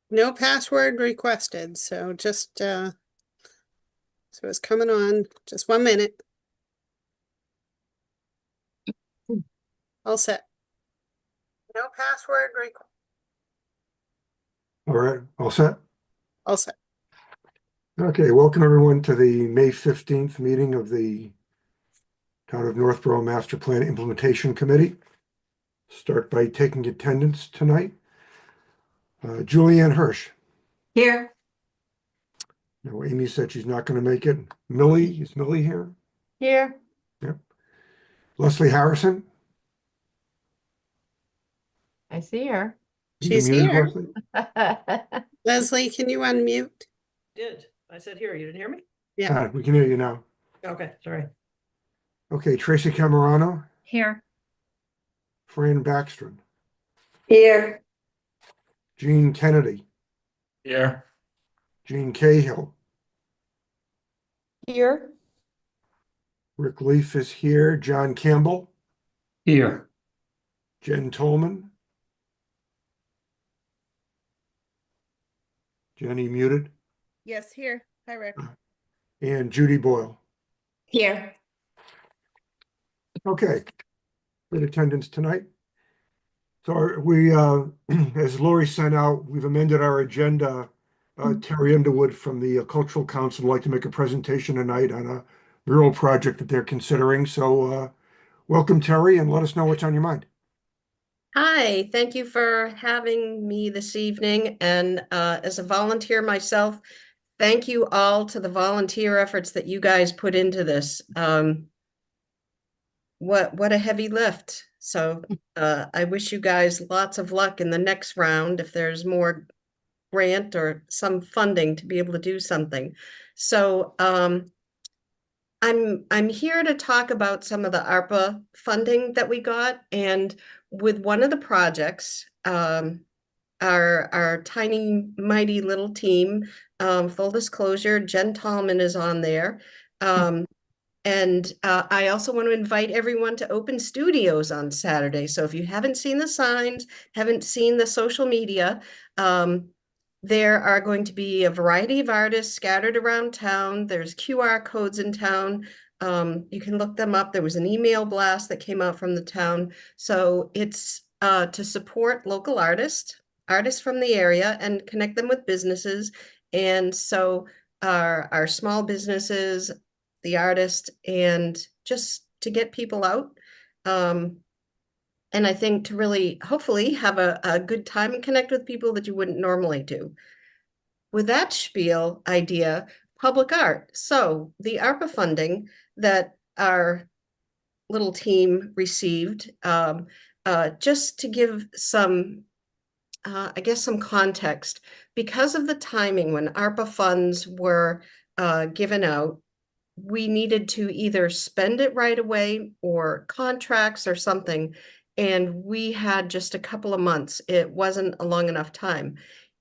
No password requested, so just so it's coming on. Just 1 minute. All set. No password request. All right, all set? All set. Okay, welcome everyone to the May 15th meeting of the Town of Northborough Master Plan Implementation Committee. Start by taking attendance tonight. Julianne Hirsch. Here. Now, Amy said she's not going to make it. Millie, is Millie here? Here. Yep. Leslie Harrison. I see her. You She's muted, here. Leslie? Leslie, can you unmute? Did. I said here, you didn't hear me? Yeah. We can hear you now. Okay, sorry. Okay, Tracy Camerano, Here. Fran Backstrom, Here. Jean Kennedy, Here. Jean Cahill, Here. Rick Leaf is here, John Campbell, Here. Jen Tolman. Jenny muted. Yes, here. Hi, Rick. And Judy Boyle. Here. Okay, good attendance tonight. So we, as Lori sent out, we've amended our agenda. Terry Underwood from the Cultural Council would like to make a presentation tonight on a mural project that they're considering. So welcome, Terry, and let us know what's on your mind. Hi, thank you for having me this evening. And as a volunteer myself, thank you all to the volunteer efforts that you guys put into this. What a heavy lift. So I wish you guys lots of luck in the next round if there's more grant or some funding to be able to do something. So I'm here to talk about some of the ARPA funding that we got, and with one of the projects, our tiny mighty little team, full disclosure, Jen Tallman is on there. And I also want to invite everyone to Open Studios on Saturday. So if you haven't seen the signs, haven't seen the social media, there are going to be a variety of artists scattered around town. There's QR codes in town. You can look them up. There was an email blast that came out from the town. So it's to support local artists from the area and connect them with businesses. And so our small businesses, the artist, and just to get people out. And I think to really, hopefully, have a good time and connect with people that you wouldn't normally do. With that spiel idea, public art. So the ARPA funding that our little team received, just to give some, I guess, some context, because of the timing when ARPA funds were given out, we needed to either spend it right away or contracts or something. And we had just a couple of months. It wasn't a long enough time.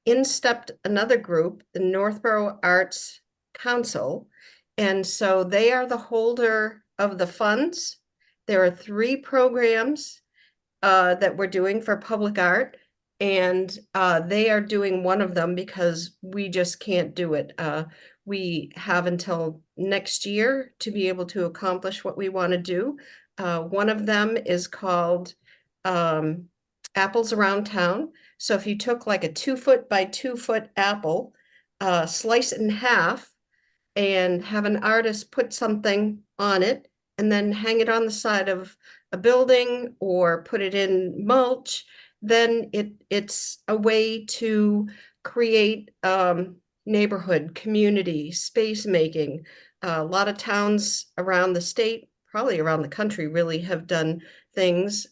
In stepped another group, the Northborough Arts Council. And so they are the holder of the funds. There are 3 programs that we're doing for public art. And they are doing one of them because we just can't do it. We have until next year to be able to accomplish what we want to do. One of them is called Apples Around Town. So if you took like a 2-foot by 2-foot apple, slice it in half, and have an artist put something on it and then hang it on the side of a building or put it in mulch, then it's a way to create neighborhood, community, space making. A lot of towns around the state, probably around the country, really have done things.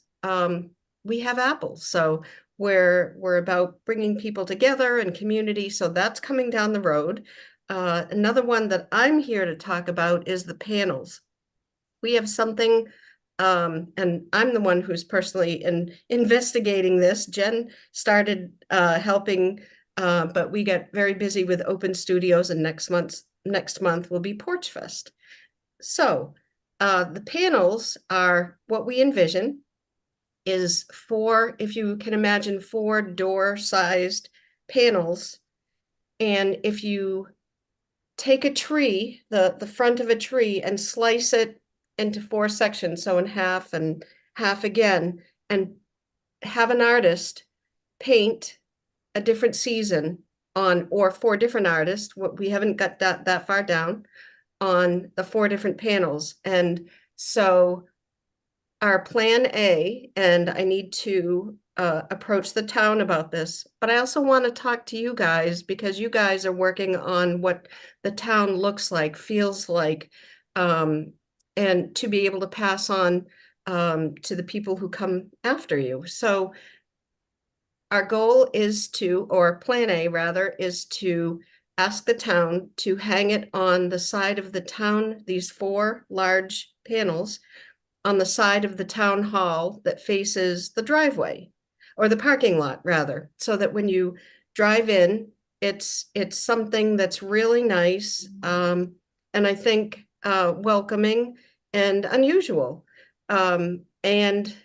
We have apples, so we're about bringing people together and community. So that's coming down the road. Another one that I'm here to talk about is the panels. We have something, and I'm the one who's personally investigating this. Jen started helping, but we get very busy with Open Studios, and next month will be Porch Fest. So the panels are what we envision is 4, if you can imagine, 4 door-sized panels. And if you take a tree, the front of a tree, and slice it into 4 sections, so in half and half again, and have an artist paint a different season on, or 4 different artists, we haven't got that far down, on the 4 different panels. And so our plan A, and I need to approach the town about this, but I also want to talk to you guys because you guys are working on what the town looks like, feels like, and to be able to pass on to the people who come after you. So our goal is to, or plan A rather, is to ask the town to hang it on the side of the town, these 4 large panels on the side of the town hall that faces the driveway, or the parking lot rather, so that when you drive in, it's something that's really nice, and I think welcoming and unusual. And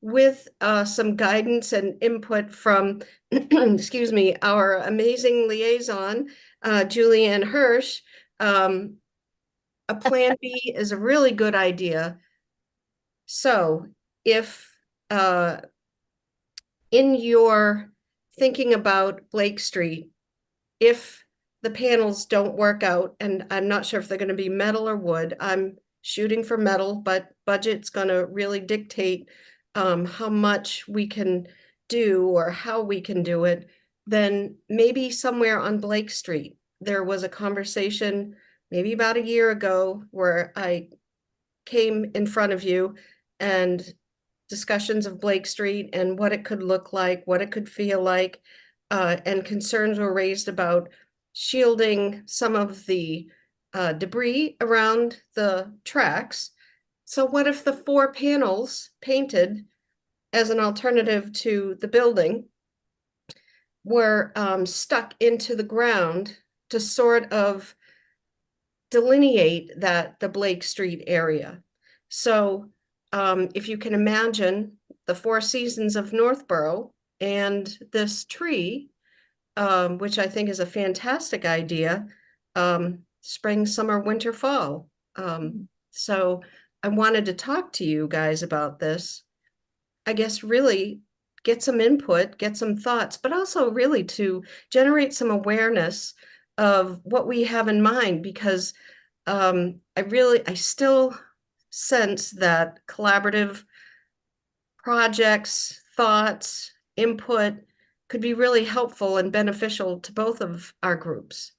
with some guidance and input from, excuse me, our amazing liaison, Julianne Hirsch, a plan B is a really good idea. So if in your thinking about Blake Street, if the panels don't work out, and I'm not sure if they're going to be metal or wood, I'm shooting for metal, but budget's going to really dictate how much we can do or how we can do it, then maybe somewhere on Blake Street. There was a conversation maybe about a year ago where I came in front of you and discussions of Blake Street and what it could look like, what it could feel like, and concerns were raised about shielding some of the debris around the tracks. So what if the 4 panels painted as an alternative to the building were stuck into the ground to sort of delineate the Blake Street area? So if you can imagine the 4 seasons of Northborough and this tree, which I think is a fantastic idea, spring, summer, winter, fall. So I wanted to talk to you guys about this. I guess really get some input, get some thoughts, but also really to generate some awareness of what we have in mind, because I still sense that collaborative projects, thoughts, input could be really helpful and beneficial to both of our groups.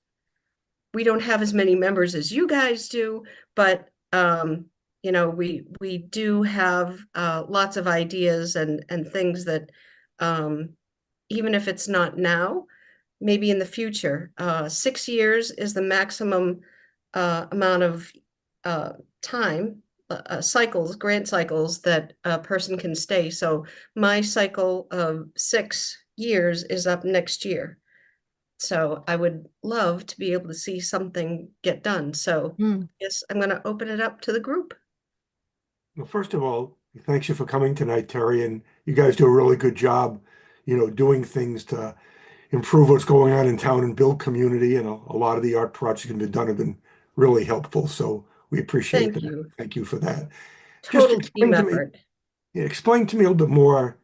We don't have as many members as you guys do, but you know, we do have lots of ideas and things that even if it's not now, maybe in the future. 6 years is the maximum amount of time, cycles, grant cycles that a person can stay. So my cycle of 6 years is up next year. So I would love to be able to see something get done. So yes, I'm going to open it up to the group. Well, first of all, thanks you for coming tonight, Terry, and you guys do a really good job, doing things to improve what's going on in town and build community. And a lot of the art projects that have been done have been really helpful. So we appreciate Thank that. you. Thank you for that. Just Total team effort. explain to me a little bit more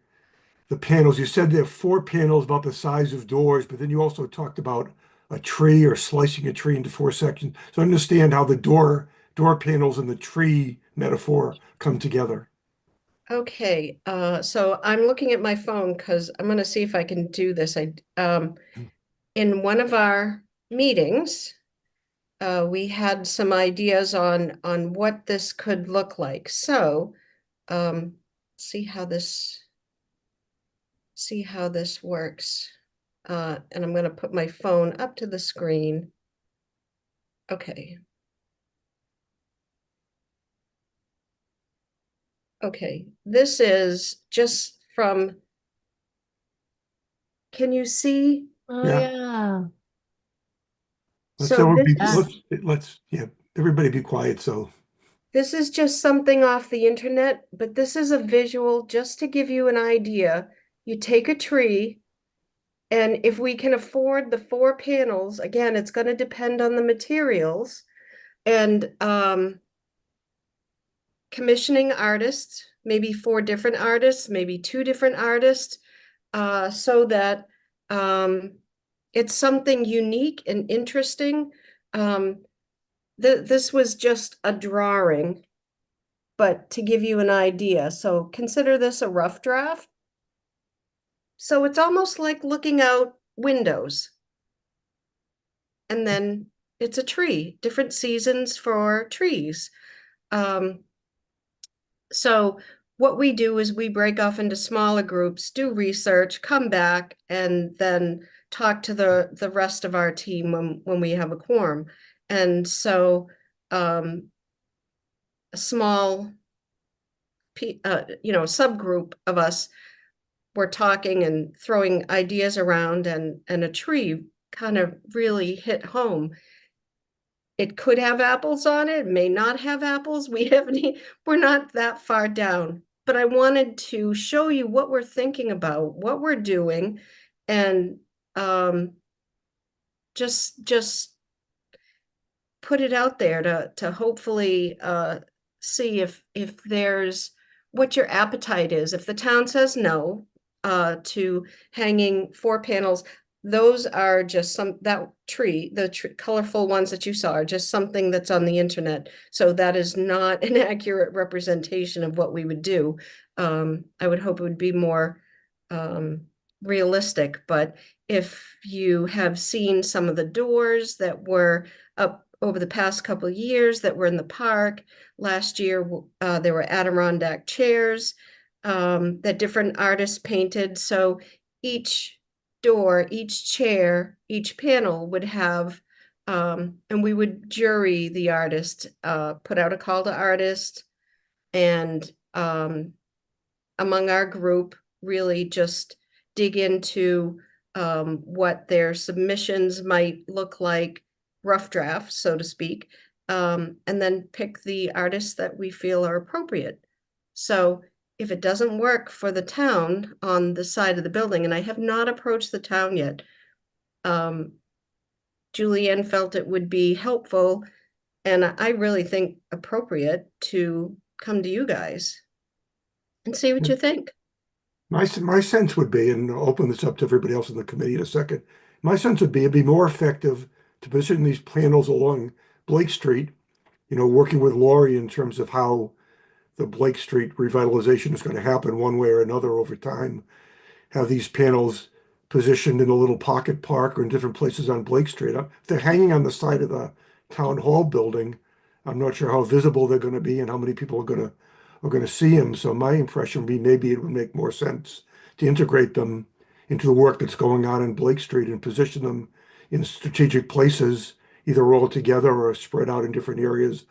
the panels. You said there are 4 panels about the size of doors, but then you also talked about a tree or slicing a tree into 4 sections. So I understand how the door panels and the tree metaphor come together. Okay, so I'm looking at my phone because I'm going to see if I can do this. In one of our meetings, we had some ideas on what this could look like. So, see how this works. And I'm going to put my phone up to the screen. Okay. Okay, this is just from, can you see? Oh, Yeah. yeah. So Everybody be quiet. So this is just something off the internet, but this is a visual just to give you an idea. You take a tree And if we can afford the 4 panels, again, it's going to depend on the materials and commissioning artists, maybe 4 different artists, maybe 2 different artists, so that it's something unique and interesting. This was just a drawing, but to give you an idea, so consider this a rough draft. So it's almost like looking out windows. And then it's a tree, different seasons for trees. So what we do is we break off into smaller groups, do research, come back, and then talk to the rest of our team when we have a quorum. And so a small subgroup of us were talking and throwing ideas around, and a tree kind of really hit home. It could have apples on it, may not have apples. We're not that far down, but I wanted to show you what we're thinking about, what we're doing, and just put it out there to hopefully see if there's what your appetite is. If the town says no to hanging 4 panels, those are just the colorful ones that you saw are just something that's on the internet. So that is not an accurate representation of what we would do. I would hope it would be more realistic, but if you have seen some of the doors that were up over the past couple of years that were in the park, last year there were Adirondack chairs that different artists painted. So each door, each chair, each panel would have, and we would jury the artist, put out a call to artist, and among our group, really just dig into what their submissions might look like, rough draft, so to speak, and then pick the artists that we feel are appropriate. So if it doesn't work for the town on the side of the building, and I have not approached the town yet, Julianne felt it would be helpful, and I really think appropriate, to come to you guys and see what you think. My sense would be, and I'll open this up to everybody else in the committee in a second. My sense would be it'd be more effective to position these panels along Blake Street, working with Lori in terms of how the Blake Street revitalization is going to happen one way or another over time. Have these panels positioned in a little pocket park or in different places on Blake Street. If they're hanging on the side of the town hall building, I'm not sure how visible they're going to be and how many people are going to see them. So my impression would be maybe it would make more sense to integrate them into the work that's going on in Blake Street and position them in strategic places, either all together or spread out in different areas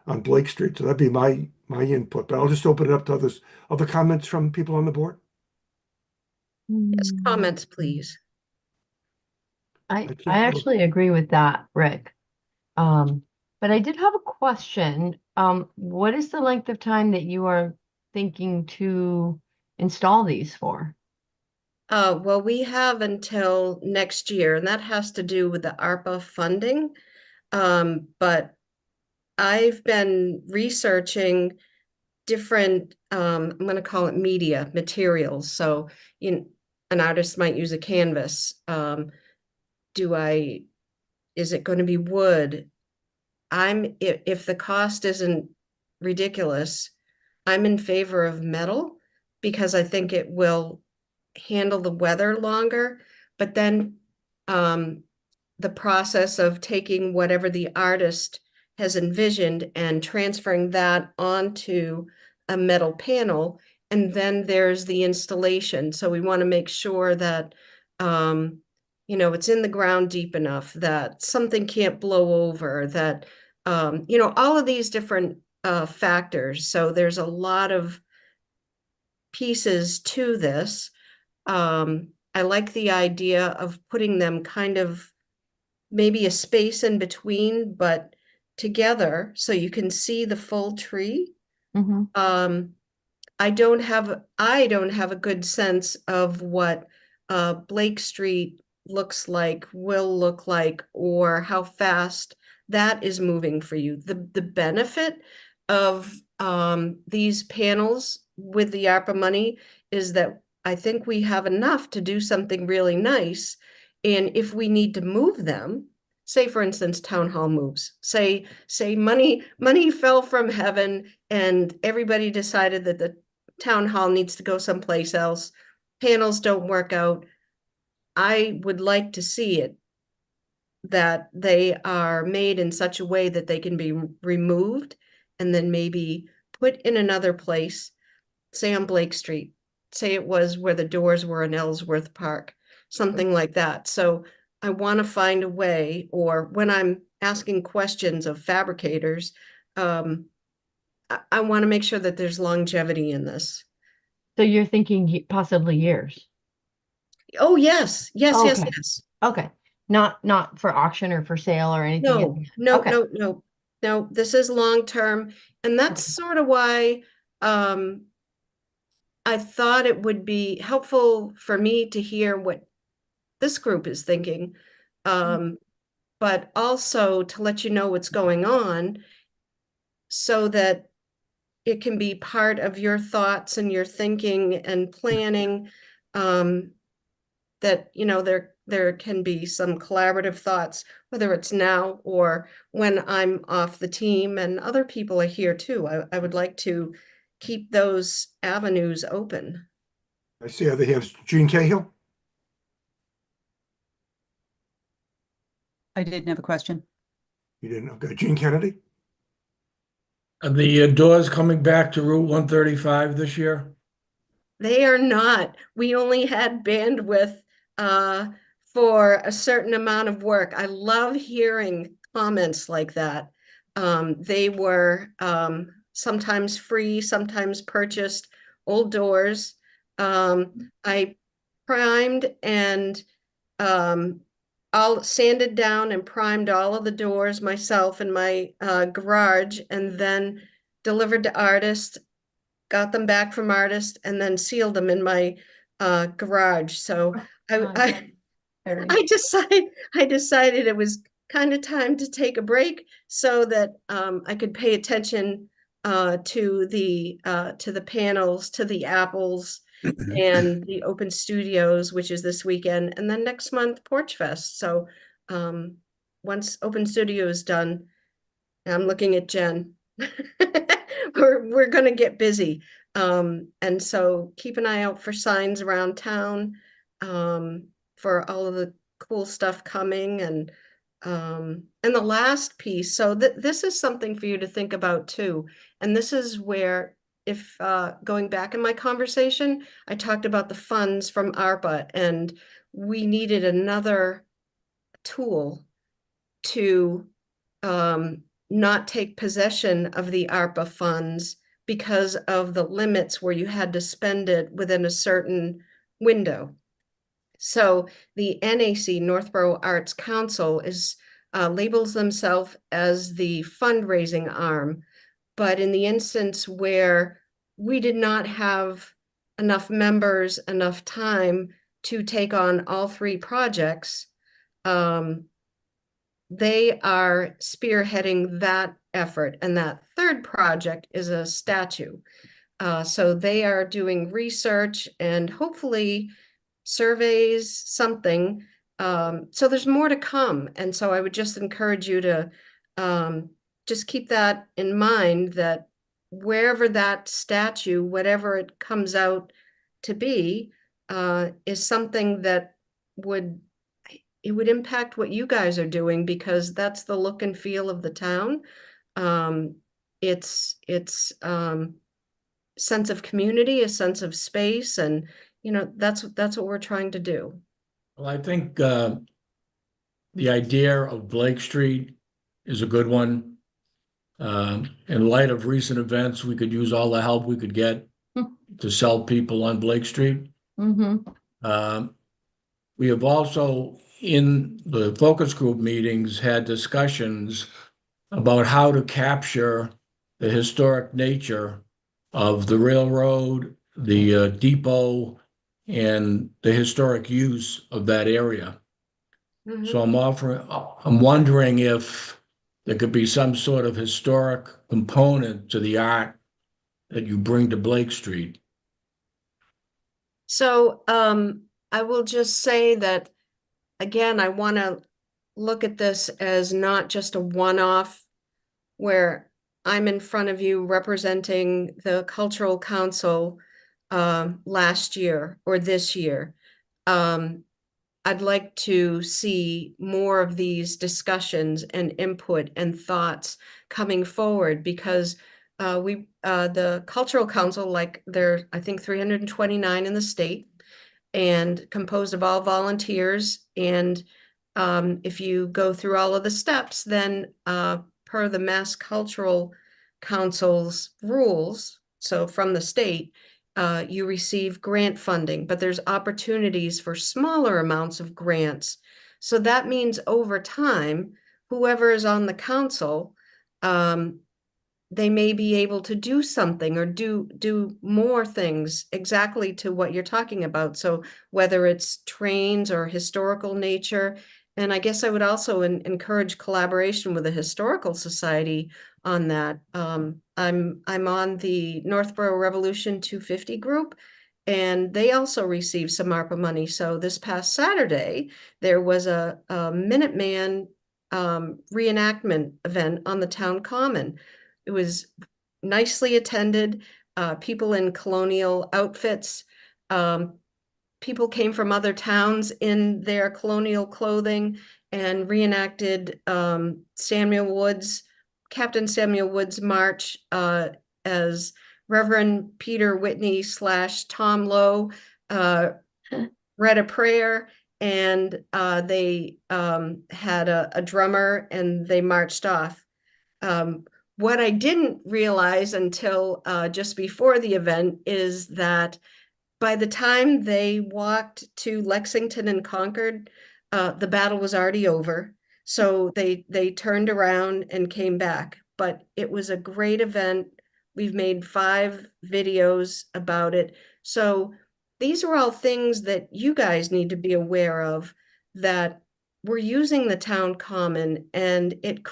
on Blake Street. So that'd be my input. But I'll just open it up to other comments from people on the board. Yes, comments, please. I can't- actually agree with that, Rick. But I did have a question. What is the length of time that you are thinking to install these for? Well, we have until next year, and that has to do with the ARPA funding. But I've been researching different, I'm going to call it media materials. So an artist might use a canvas. Is it going to be wood? If the cost isn't ridiculous, I'm in favor of metal because I think it will handle the weather longer. But then the process of taking whatever the artist has envisioned and transferring that onto a metal panel, and then there's the installation. So we want to make sure that it's in the ground deep enough that something can't blow over, that all of these different factors. So there's a lot of pieces to this. I like the idea of putting them kind of maybe a space in between, but together so you can see the full tree. Mm-hmm. I don't have a good sense of what Blake Street looks like, will look like, or how fast that is moving for you. The benefit of these panels with the ARPA money is that I think we have enough to do something really nice. And if we need to move them, say for instance, town hall moves, say money fell from heaven and everybody decided that the town hall needs to go someplace else, panels don't work out. I would like to see it that they are made in such a way that they can be removed and then maybe put in another place, say on Blake Street, say it was where the doors were in Ellsworth Park, something like that. So I want to find a way, or when I'm asking questions of fabricators, I want to make sure that there's longevity in this. So you're thinking possibly years? Oh, yes, yes, yes, Okay. yes. Okay. Not for auction or for sale or anything. No, no, Okay. no, no, no, this is long-term, and that's Okay. sort of why I thought it would be helpful for me to hear what this group is thinking, but also to let you know what's going on so that it can be part of your thoughts and your thinking and planning, that, you know, there can be some collaborative thoughts, whether it's now or when I'm off the team and other people are here too. I would like to keep those avenues open. I see other hands. Gene Cahill? I didn't have a question. You didn't? Okay. Gene Kennedy? Are the doors coming back to Route 135 this year? They are not. We only had bandwidth for a certain amount of work. I love hearing comments like that. They were sometimes free, sometimes purchased, old doors. I primed and all sanded down and primed all of the doors myself in my garage, and then delivered to artists, got them back from artists, and then sealed them in my garage. So I decided it was kind of time to take a break so that I could pay attention to the panels, to the apples, and the open studios, which is this weekend, and then next month Porch Fest. So once open studio is done, I'm looking at Jen. We're gonna get busy. And so keep an eye out for signs around town for all of the cool stuff coming. And the last piece, so this is something for you to think about too. And this is where, if going back in my conversation, I talked about the funds from ARPA, and we needed another tool to not take possession of the ARPA funds because of the limits where you had to spend it within a certain window. So the NAC, Northborough Arts Council, is labels themselves as the fundraising arm. But in the instance where we did not have enough members, enough time to take on all three projects, they are spearheading that effort. And that third project is a statue. So they are doing research and hopefully surveys, something. So there's more to come. And so I would just encourage you to just keep that in mind, that wherever that statue, whatever it comes out to be, is something that would impact what you guys are doing, because that's the look and feel of the town. It's sense of community, a sense of space, and that's what we're trying to do. Well, I think the idea of Blake Street is a good one. In light of recent events, we could use all the help we could get to sell people on Blake Street. We have also, in the focus group meetings, had discussions about how to capture the historic nature of the railroad, the depot, and the historic use of that area. Mhm. So I'm wondering if there could be some sort of historic component to the art that you bring to Blake Street. So I will just say that, again, I want to look at this as not just a one-off where I'm in front of you representing the Cultural Council last year or this year. I'd like to see more of these discussions and input and thoughts coming forward because the Cultural Council, like there, I think 329 in the state and composed of all volunteers. And if you go through all of the steps, then per the Mass Cultural Council's rules, so from the state, you receive grant funding, but there's opportunities for smaller amounts of grants. So that means over time, whoever is on the council, they may be able to do something or do more things exactly to what you're talking about. So whether it's trains or historical nature, and I guess I would also encourage collaboration with the Historical Society on that. I'm on the Northborough Revolution 250 group, and they also received some ARPA money. So this past Saturday, there was a Minuteman reenactment event on the town common. It was nicely attended, people in colonial outfits. People came from other towns in their colonial clothing and reenacted Captain Samuel Wood's march as Reverend Peter Whitney / Tom Lowe read a prayer, and they had a drummer and they marched off. What I didn't realize until just before the event is that by the time they walked to Lexington and Concord, the battle was already over. So they turned around and came back. But it was a great event. We've made 5 videos about it. So these are all things that you guys need to be aware of, that we're using the town common, and it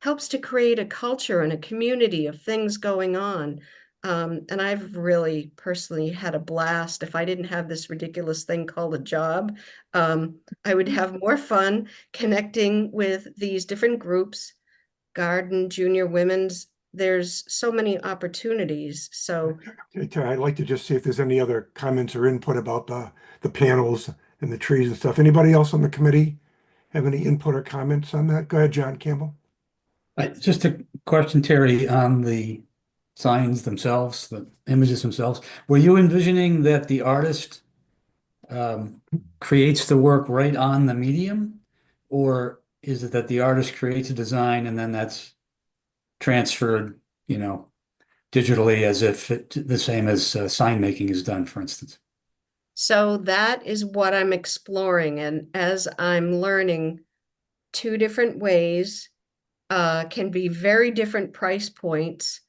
helps to create a culture and a community of things going on. And I've really personally had a blast. If I didn't have this ridiculous thing called a job, I would have more fun connecting with these different groups, garden, junior women's. There's so many opportunities. So Okay, Terry, I'd like to just see if there's any other comments or input about the panels and the trees and stuff. Anybody else on the committee have any input or comments on that? Go ahead, John Campbell. Just a question, Terry, on the signs themselves, the images themselves. Were you envisioning that the artist creates the work right on the medium? Or is it that the artist creates a design and then that's transferred, digitally as if the same as sign making is done, for instance? So that is what I'm exploring. And as I'm learning 2 different ways, can be very different price points.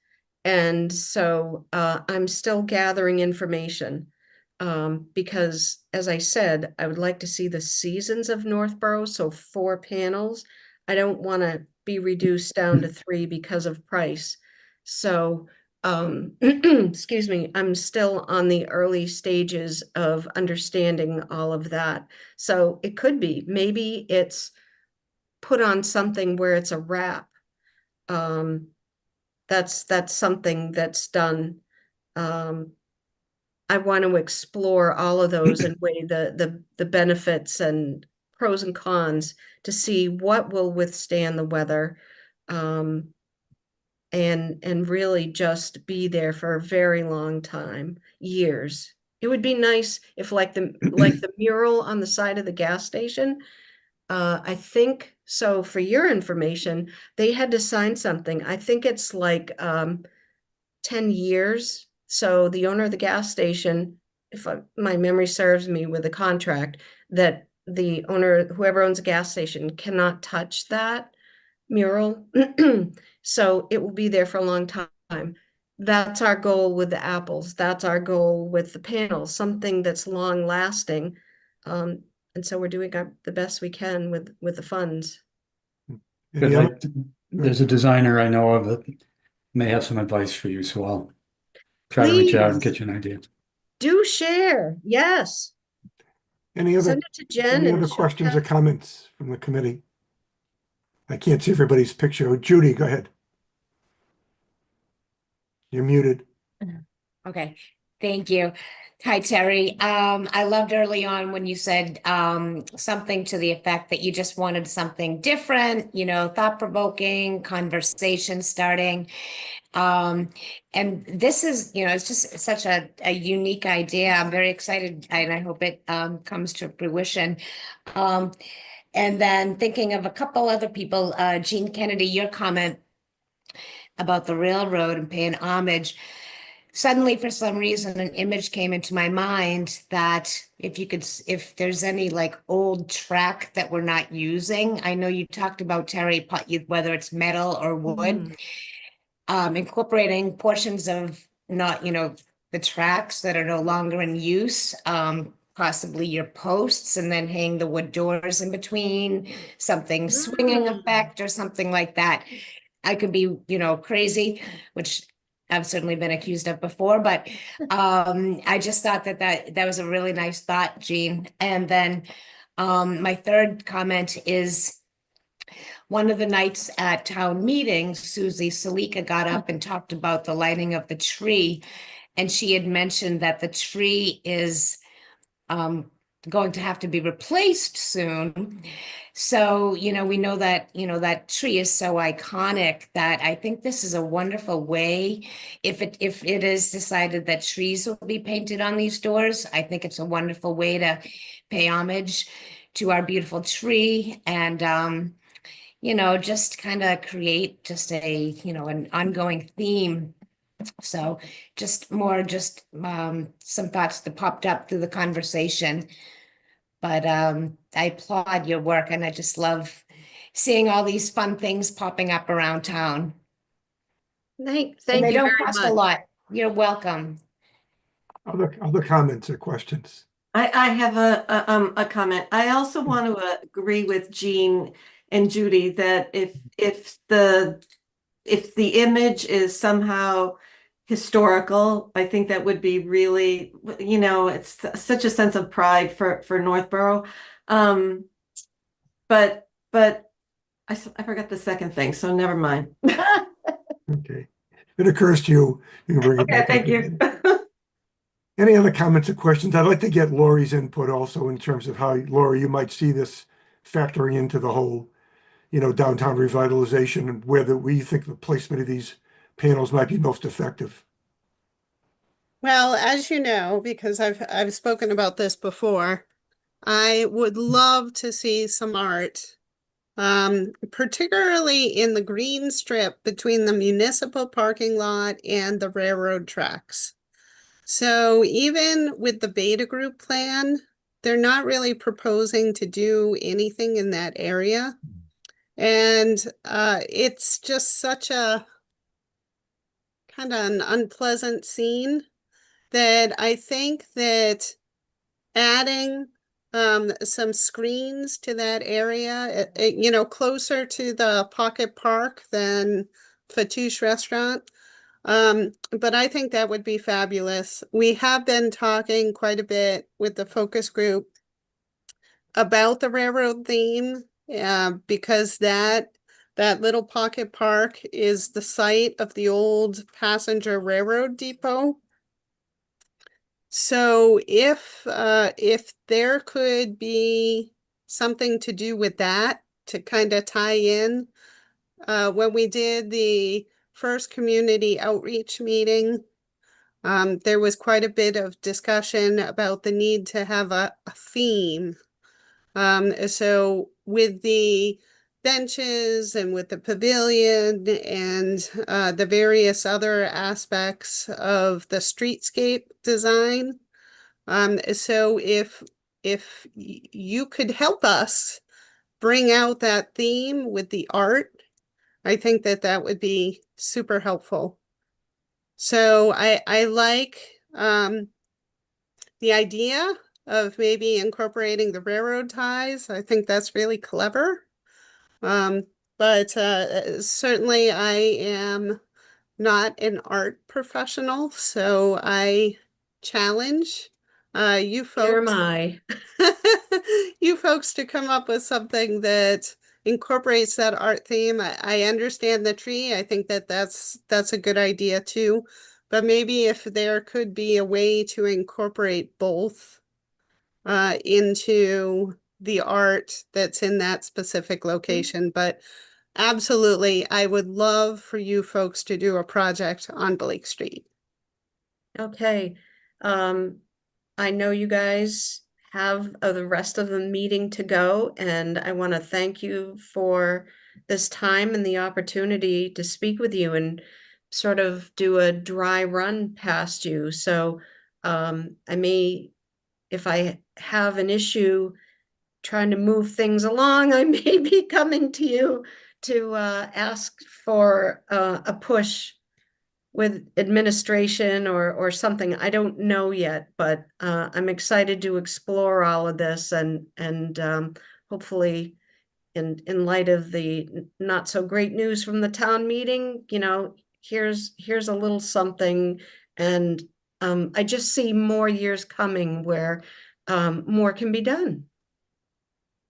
And so I'm still gathering information because, as I said, I would like to see the seasons of Northborough, so 4 panels. I don't want to be reduced down to 3 because of price. So, excuse me, I'm still on the early stages of understanding all of that. So it could be, maybe it's put on something where it's a wrap. That's something that's done. I want to explore all of those and weigh the benefits and pros and cons to see what will withstand the weather, and really just be there for a very long time, years. It would be nice if like the mural on the side of the gas station, I think, so for your information, they had to sign something. I think it's like 10 years. So the owner of the gas station, if my memory serves me with a contract, that the owner, whoever owns a gas station, cannot touch that mural. So it will be there for a long time. that's our goal with the apples. That's our goal with the panels, something that's long lasting. And so we're doing the best we can with the funds. Good, Any other? there's a designer I know of that may have some advice for you, so I'll try to reach out and Please get you an idea. do share. Yes. Any other, Send it to Jen any and other she'll questions or pass- comments from the committee? I can't see everybody's picture. Judy, go ahead. You're muted. Okay, thank you. Hi, Terry. I loved early on when you said something to the effect that you just wanted something different, thought-provoking, conversation starting. And this is, it's just such a unique idea. I'm very excited and I hope it comes to fruition. And then thinking of a couple other people, Jean Kennedy, your comment about the railroad and paying homage. Suddenly, for some reason, an image came into my mind that if there's any like old track that we're not using, I know you talked about, Terry, whether it's metal or wood, incorporating portions of not, the tracks that are no longer in use, possibly your posts, and then hang the wood doors in between, something swinging effect or something like that. I could be, crazy, which I've certainly been accused of before, but I just thought that was a really nice thought, Jean. And then my third comment is one of the nights at town meeting, Susie Salika got up and talked about the lighting of the tree. And she had mentioned that the tree is going to have to be replaced soon. So, we know that, that tree is so iconic that I think this is a wonderful way. If it is decided that trees will be painted on these doors, I think it's a wonderful way to pay homage to our beautiful tree and, just kind of create just an ongoing theme. So just some thoughts that popped up through the conversation. But I applaud your work and I just love seeing all these fun things popping up around town. Thank And they you don't very cost much. a lot. You're welcome. Other comments or questions? I have a comment. I also want to agree with Jean and Judy that if the image is somehow historical, I think that would be really, it's such a sense of pride for Northborough. But I forgot the second thing, so never mind. Okay. If it occurs to you, you can bring it Okay, back. thank you. Any other comments or questions? I'd like to get Lori's input also in terms of how, Lori, you might see this factoring into the whole, downtown revitalization and whether we think the placement of these panels might be most effective. Well, as you know, because I've spoken about this before, I would love to see some art, particularly in the green strip between the municipal parking lot and the railroad tracks. So even with the beta group plan, they're not really proposing to do anything in that area. And it's just such a kind of an unpleasant scene that I think that adding some screens to that area, closer to the Pocket Park than Fatouche Restaurant. But I think that would be fabulous. We have been talking quite a bit with the focus group about the railroad theme, because that little pocket park is the site of the old passenger railroad depot. So if there could be something to do with that to kind of tie in, when we did the first community outreach meeting, there was quite a bit of discussion about the need to have a theme. So with the benches and with the pavilion and the various other aspects of the streetscape design. So if you could help us bring out that theme with the art, I think that would be super helpful. So I like the idea of maybe incorporating the railroad ties. I think that's really clever. But certainly I am not an art professional, so I challenge you Here am folks, I. you folks to come up with something that incorporates that art theme. I understand the tree. I think that that's a good idea too. But maybe if there could be a way to incorporate both into the art that's in that specific location. But absolutely, I would love for you folks to do a project on Blake Street. Okay. Um, I know you guys have the rest of the meeting to go, and I want to thank you for this time and the opportunity to speak with you and sort of do a dry run past you. So I may, if I have an issue trying to move things along, I may be coming to you to ask for a push with administration or something. I don't know yet, but I'm excited to explore all of this and hopefully in light of the not so great news from the town meeting, here's a little something. And I just see more years coming where more can be done.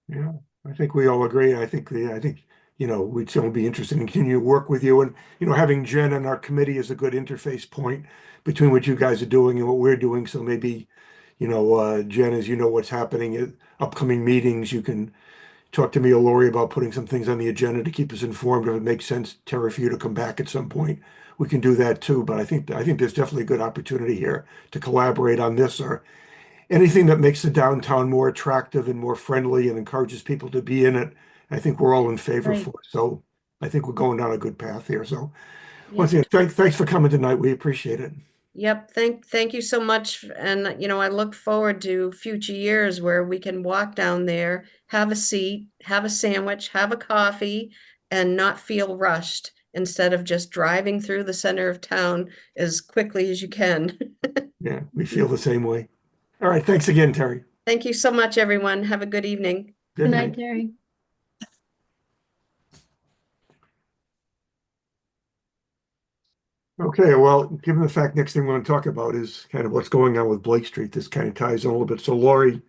Yeah, I think we all agree. I think, we'd certainly be interested in continuing to work with you, and, having Jen on our committee is a good interface point between what you guys are doing and what we're doing. So maybe, Jen, as you know what's happening at upcoming meetings, you can talk to me or Lori about putting some things on the agenda to keep us informed. If it makes sense, Tara, for you to come back at some point, we can do that too. But I think there's definitely a good opportunity here to collaborate on this, or anything that makes the downtown more attractive and more friendly and encourages people to be in it. I think we're all in favor Right. for. So I think we're going down a good path here. So once Yep. again, thanks for coming tonight. We appreciate it. Yep, thank you so much. And I look forward to future years where we can walk down there, have a seat, have a sandwich, have a coffee, and not feel rushed instead of just driving through the center of town as quickly as you can. Yeah, we feel the same way. All right. Thanks again, Terry. Thank you so much, everyone. Have a good evening. Good Good night. night, Terry. Okay, well, given the fact next thing we want to talk about is kind of what's going on with Blake Street, this kind of ties in a little bit. So Lori,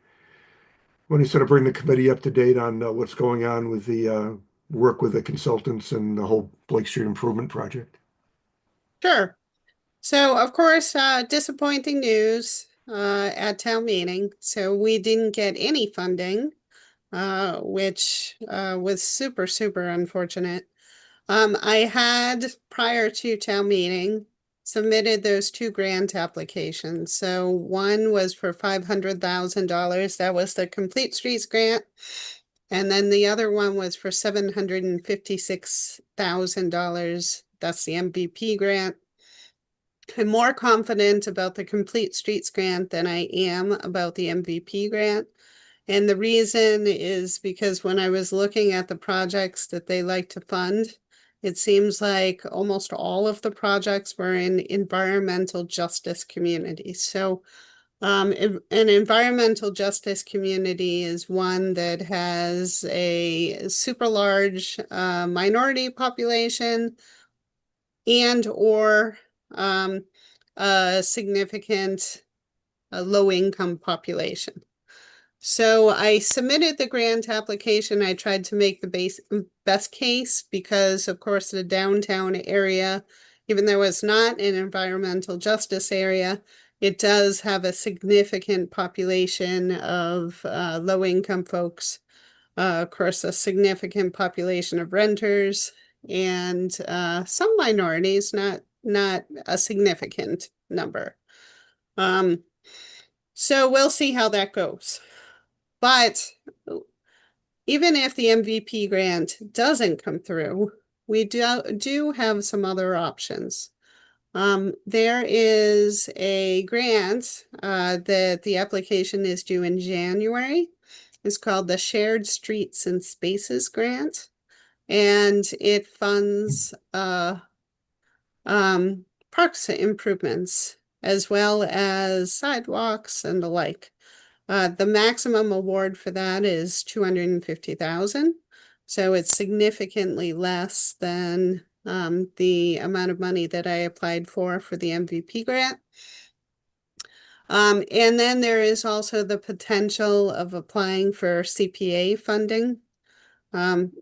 when you sort of bring the committee up to date on what's going on with the work with the consultants and the whole Blake Street improvement project. Sure. So of course, disappointing news at town meeting. So we didn't get any funding, which was super, super unfortunate. I had, prior to town meeting, submitted those two grant applications. So one was for $500,000. That was the Complete Streets grant. And then the other one was for $756,000. That's the MVP grant. I'm more confident about the Complete Streets grant than I am about the MVP grant. And the reason is because when I was looking at the projects that they like to fund, it seems like almost all of the projects were in environmental justice communities. So an environmental justice community is one that has a super large minority population and or a significant low-income population. So I submitted the grant application. I tried to make the best case because, of course, the downtown area, even though it's not an environmental justice area, it does have a significant population of low-income folks. Of course, a significant population of renters and some minorities, not a significant number. So we'll see how that goes. But even if the MVP grant doesn't come through, we do have some other options. There is a grant that the application is due in January. It's called the Shared Streets and Spaces Grant, and it funds parks improvements, as well as sidewalks and the like. The maximum award for that is 250,000. So it's significantly less than the amount of money that I applied for the MVP grant. And then there is also the potential of applying for CPA funding.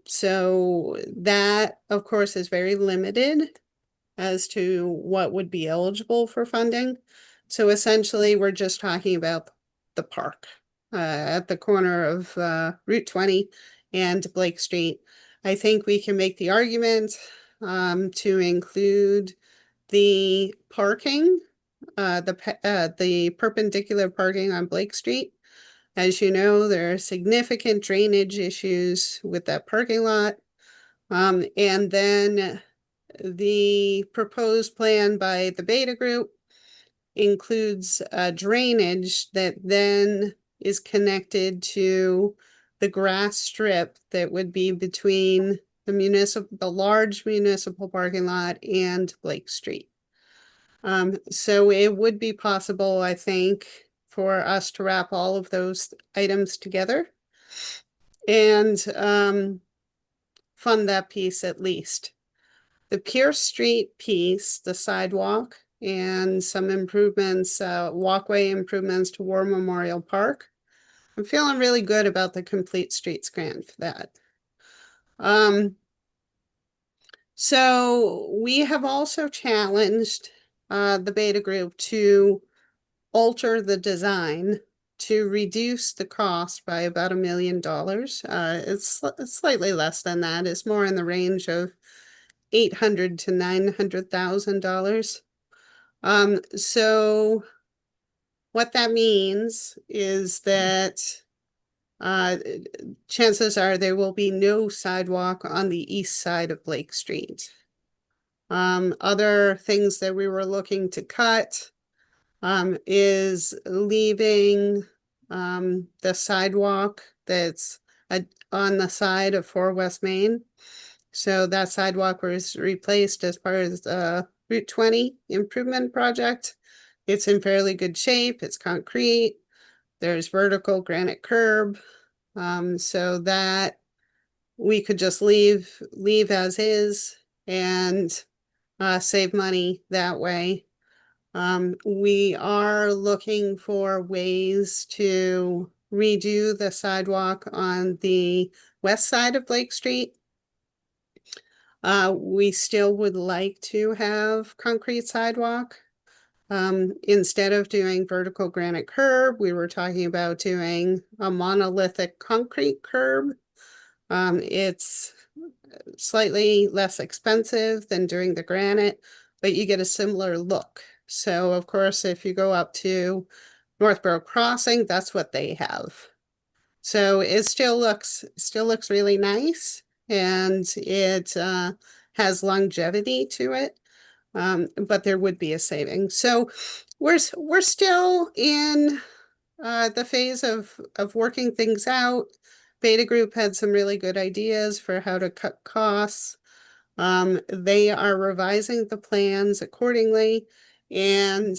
So that, of course, is very limited as to what would be eligible for funding. So essentially, we're just talking about the park at the corner of Route 20 and Blake Street. I think we can make the argument to include the parking, the perpendicular parking on Blake Street. As you know, there are significant drainage issues with that parking lot. And then the proposed plan by the Beta Group includes drainage that then is connected to the grass strip that would be between the large municipal parking lot and Blake Street. So it would be possible, I think, for us to wrap all of those items together and fund that piece at least. The Pierce Street piece, the sidewalk, and some improvements, walkway improvements to War Memorial Park. I'm feeling really good about the Complete Streets grant for that. So we have also challenged the Beta Group to alter the design to reduce the cost by about $1 million. It's slightly less than that. It's more in the range of $800,000 to $900,000. So what that means is that chances are there will be no sidewalk on the east side of Blake Street. Other things that we were looking to cut is leaving the sidewalk that's on the side of 4 West Main. So that sidewalk was replaced as part of the Route 20 improvement project. It's in fairly good shape. It's concrete. There's vertical granite curb. So that we could just leave as is and save money that way. We are looking for ways to redo the sidewalk on the west side of Blake Street. We still would like to have concrete sidewalk. Instead of doing vertical granite curb, we were talking about doing a monolithic concrete curb. It's slightly less expensive than doing the granite, but you get a similar look. So of course, if you go up to Northborough Crossing, that's what they have. So it still looks really nice, and it has longevity to it. But there would be a saving. So we're still in the phase of working things out. Beta Group had some really good ideas for how to cut costs. They are revising the plans accordingly, and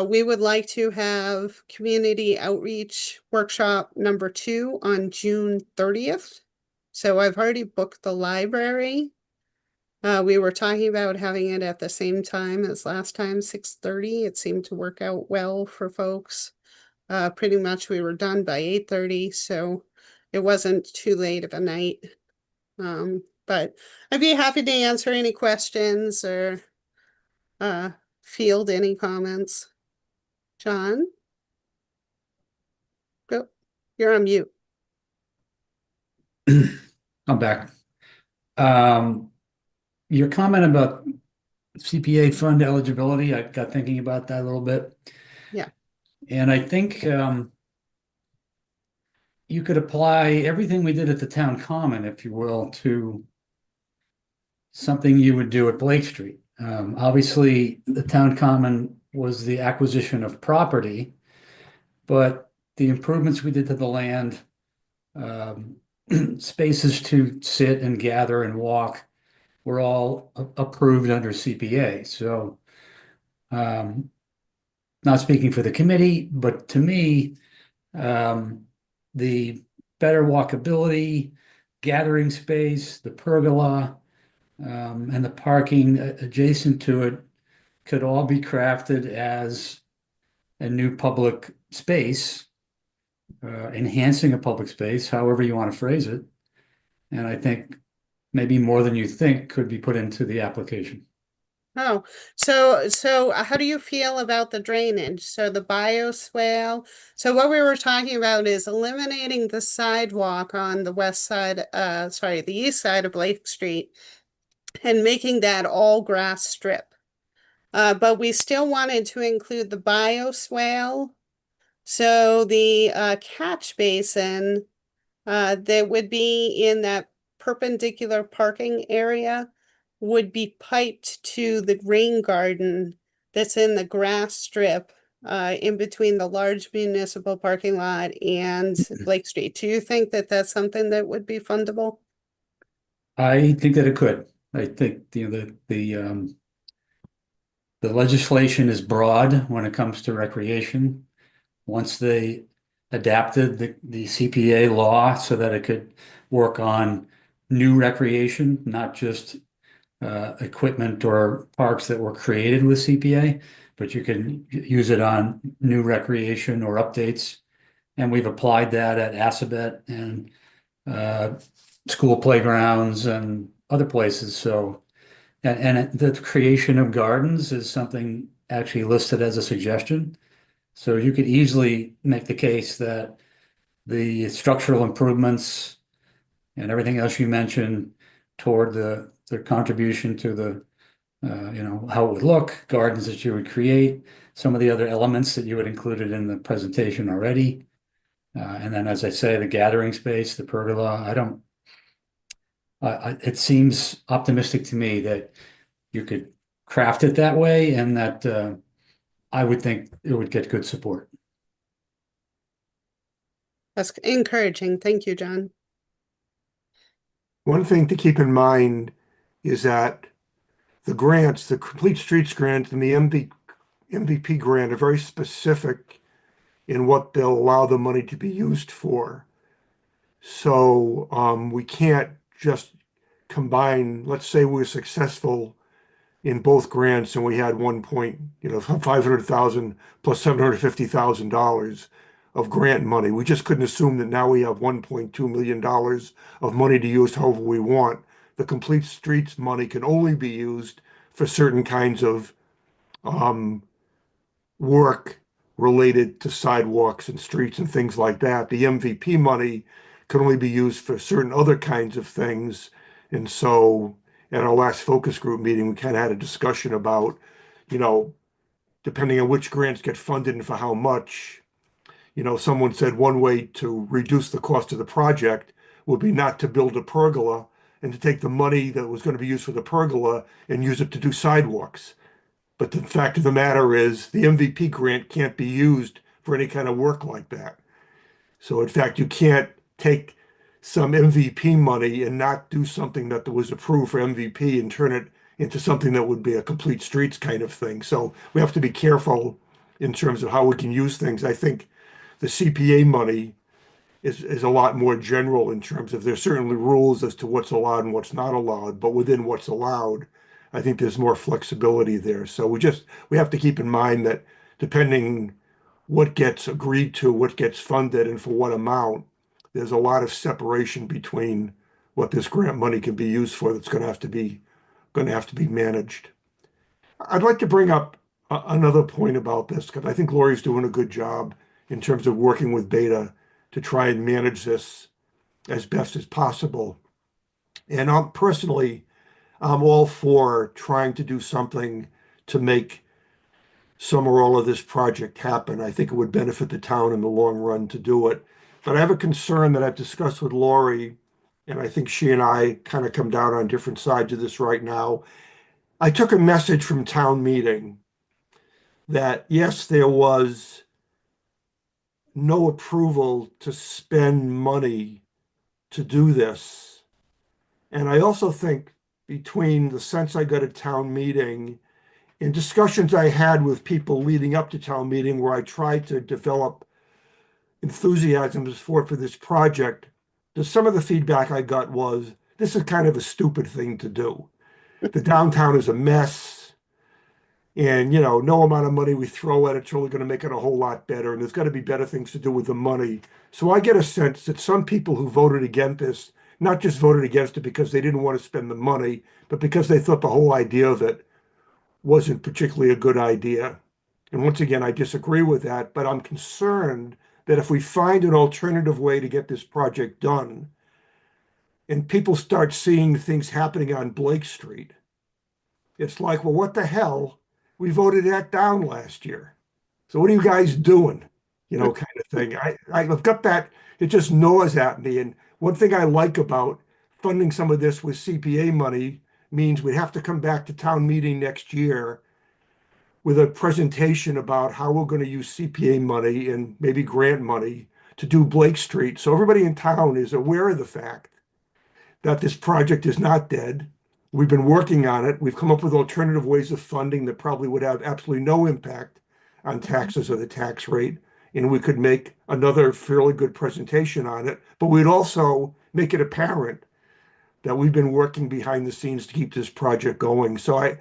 we would like to have community outreach workshop number 2 on June 30th. So I've already booked the library. We were talking about having it at the same time as last time, 6:30. It seemed to work out well for folks. Pretty much we were done by 8:30, so it wasn't too late of a night. But I'd be happy to answer any questions or field any comments. John? Go. You're on mute. I'm back. Your comment about CPA fund eligibility, I got thinking about that a little bit. Yeah. And I think you could apply everything we did at the town common, if you will, to something you would do at Blake Street. Obviously, the town common was the acquisition of property, but the improvements we did to the land, spaces to sit and gather and walk, were all approved under CPA. So, um, not speaking for the committee, but to me, the better walkability, gathering space, the pergola, and the parking adjacent to it could all be crafted as a new public space, enhancing a public space, however you want to phrase it. And I think maybe more than you think could be put into the application. Oh, so how do you feel about the drainage? So the bioswale. So what we were talking about is eliminating the sidewalk on the west side, sorry, the east side of Lake Street and making that all grass strip. But we still wanted to include the bioswale. So the catch basin that would be in that perpendicular parking area would be piped to the rain garden that's in the grass strip in between the large municipal parking lot and Lake Street. Do you think that that's something that would be fundable? I think that it could. I think the legislation is broad when it comes to recreation. Once they adapted the CPA law so that it could work on new recreation, not just equipment or parks that were created with CPA, but you can use it on new recreation or updates. And we've applied that at Assabet and school playgrounds and other places. So, and the creation of gardens is something actually listed as a suggestion. So you could easily make the case that the structural improvements and everything else you mentioned toward the contribution to the how it would look, gardens that you would create, some of the other elements that you had included in the presentation already. And then, as I say, the gathering space, the pergola, it seems optimistic to me that you could craft it that way and that I would think it would get good support. That's encouraging. Thank you, John. One thing to keep in mind is that the grants, the Complete Streets grant and the MVP grant are very specific in what they'll allow the money to be used for. So we can't just combine, let's say we're successful in both grants and we had 500,000 plus $750,000 of grant money. We just couldn't assume that now we have $1.2 million of money to use however we want. The Complete Streets money can only be used for certain kinds of work related to sidewalks and streets and things like that. The MVP money can only be used for certain other kinds of things. And so at our last focus group meeting, we kind of had a discussion about, depending on which grants get funded and for how much, someone said one way to reduce the cost of the project would be not to build a pergola and to take the money that was going to be used for the pergola and use it to do sidewalks. But the fact of the matter is the MVP grant can't be used for any kind of work like that. So in fact, you can't take some MVP money and not do something that was approved for MVP and turn it into something that would be a complete streets kind of thing. So we have to be careful in terms of how we can use things. I think the CPA money is a lot more general in terms of there's certainly rules as to what's allowed and what's not allowed, but within what's allowed, I think there's more flexibility there. So we have to keep in mind that depending what gets agreed to, what gets funded, and for what amount, there's a lot of separation between what this grant money can be used for that's going to have to be managed. I'd like to bring up another point about this because I think Lori's doing a good job in terms of working with Beta to try and manage this as best as possible. And personally, I'm all for trying to do something to make some or all of this project happen. I think it would benefit the town in the long run to do it. But I have a concern that I've discussed with Lori, and I think she and I kind of come down on different sides of this right now. I took a message from town meeting that yes, there was no approval to spend money to do this. And I also think between the sense I got at town meeting and discussions I had with people leading up to town meeting where I tried to develop enthusiasm for this project. Some of the feedback I got was, this is kind of a stupid thing to do. The downtown is a mess. And, no amount of money we throw at it's really going to make it a whole lot better. And there's got to be better things to do with the money. So I get a sense that some people who voted against this, not just voted against it because they didn't want to spend the money, but because they thought the whole idea of it wasn't particularly a good idea. And once again, I disagree with that, but I'm concerned that if we find an alternative way to get this project done, and people start seeing things happening on Blake Street, it's like, well, what the hell? We voted that down last year. So what are you guys doing? Kind of thing. I've got that, it just gnaws at me. And one thing I like about funding some of this with CPA money means we'd have to come back to town meeting next year with a presentation about how we're going to use CPA money and maybe grant money to do Blake Street. So everybody in town is aware of the fact that this project is not dead. We've been working on it. We've come up with alternative ways of funding that probably would have absolutely no impact on taxes or the tax rate. And we could make another fairly good presentation on it, but we'd also make it apparent that we've been working behind the scenes to keep this project going. So I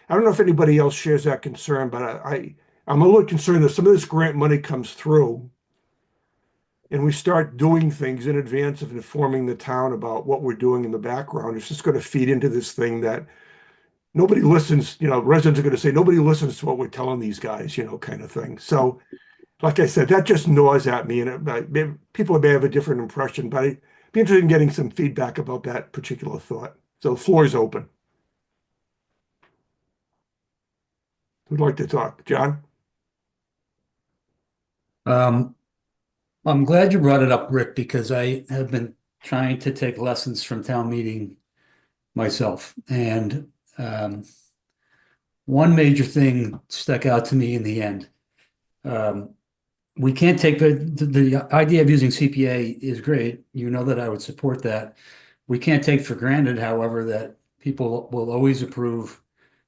don't know if anybody else shares that concern, but I'm a little concerned that some of this grant money comes through and we start doing things in advance of informing the town about what we're doing in the background. It's just going to feed into this thing that nobody listens, residents are going to say, nobody listens to what we're telling these guys, kind of thing. So, like I said, that just gnaws at me, and people may have a different impression, but I'd be interested in getting some feedback about that particular thought. So the floor is open. Who'd like to talk? John? I'm glad you brought it up, Rick, because I have been trying to take lessons from town meeting myself. And one major thing stuck out to me in the end. We can't take the idea of using CPA is great. You know that I would support that. We can't take for granted, however, that people will always approve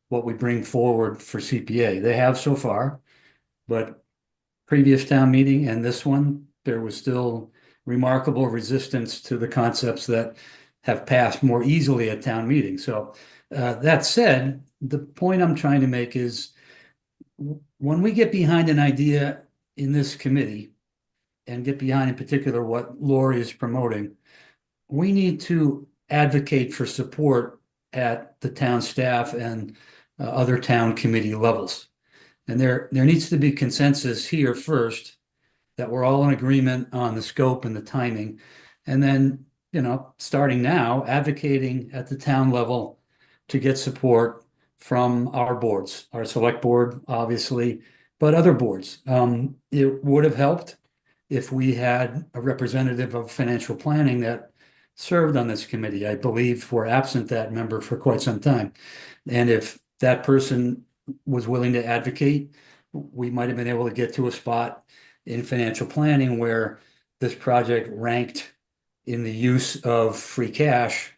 what we bring forward for CPA. They have so far, but previous town meeting and this one, there was still remarkable resistance to the concepts that have passed more easily at town meeting. So that said, the point I'm trying to make is when we get behind an idea in this committee and get behind in particular what Lori is promoting, we need to advocate for support at the town staff and other town committee levels. And there needs to be consensus here first that we're all in agreement on the scope and the timing. And then, starting now, advocating at the town level to get support from our boards, our select board, obviously, but other boards. It would have helped if we had a representative of financial planning that served on this committee. I believe we're absent that member for quite some time. And if that person was willing to advocate, we might have been able to get to a spot in financial planning where this project ranked in the use of free cash,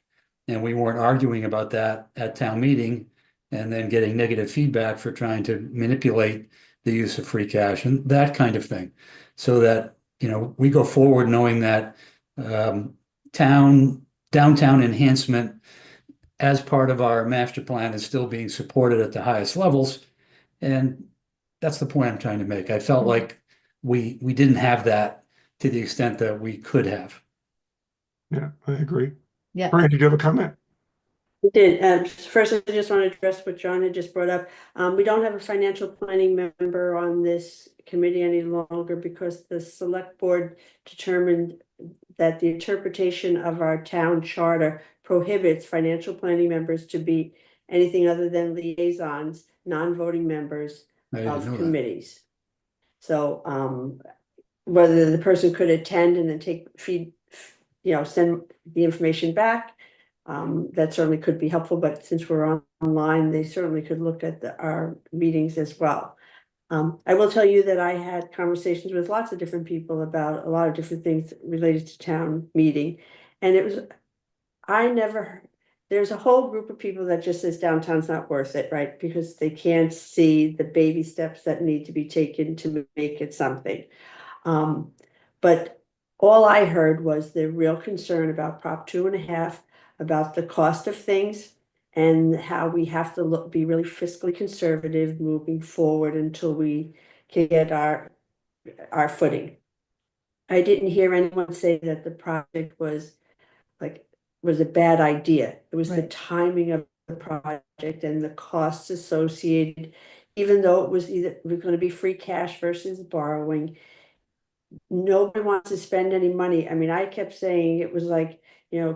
and we weren't arguing about that at town meeting and then getting negative feedback for trying to manipulate the use of free cash and that kind of thing. So that, we go forward knowing that downtown enhancement as part of our master plan is still being supported at the highest levels. And that's the point I'm trying to make. I felt like we didn't have that to the extent that we could have. Yeah, I agree. Yeah. Brian, did you have a comment? Did. First, I just want to address what John had just brought up. We don't have a financial planning member on this committee any longer because the select board determined that the interpretation of our town charter prohibits financial planning members to be anything other than liaisons, non-voting members I didn't of know that. committees. So whether the person could attend and then send the information back, that certainly could be helpful, but since we're online, they certainly could look at our meetings as well. I will tell you that I had conversations with lots of different people about a lot of different things related to town meeting. And I never there's a whole group of people that just says downtown's not worth it, right? Because they can't see the baby steps that need to be taken to make it something. But all I heard was the real concern about Prop 2.5, about the cost of things and how we have to be really fiscally conservative moving forward until we can get our footing. I didn't hear anyone say that the project was a bad idea. It was the Right. timing of the project and the costs associated, even though it was going to be free cash versus borrowing. Nobody wants to spend any money. I mean, I kept saying it was like,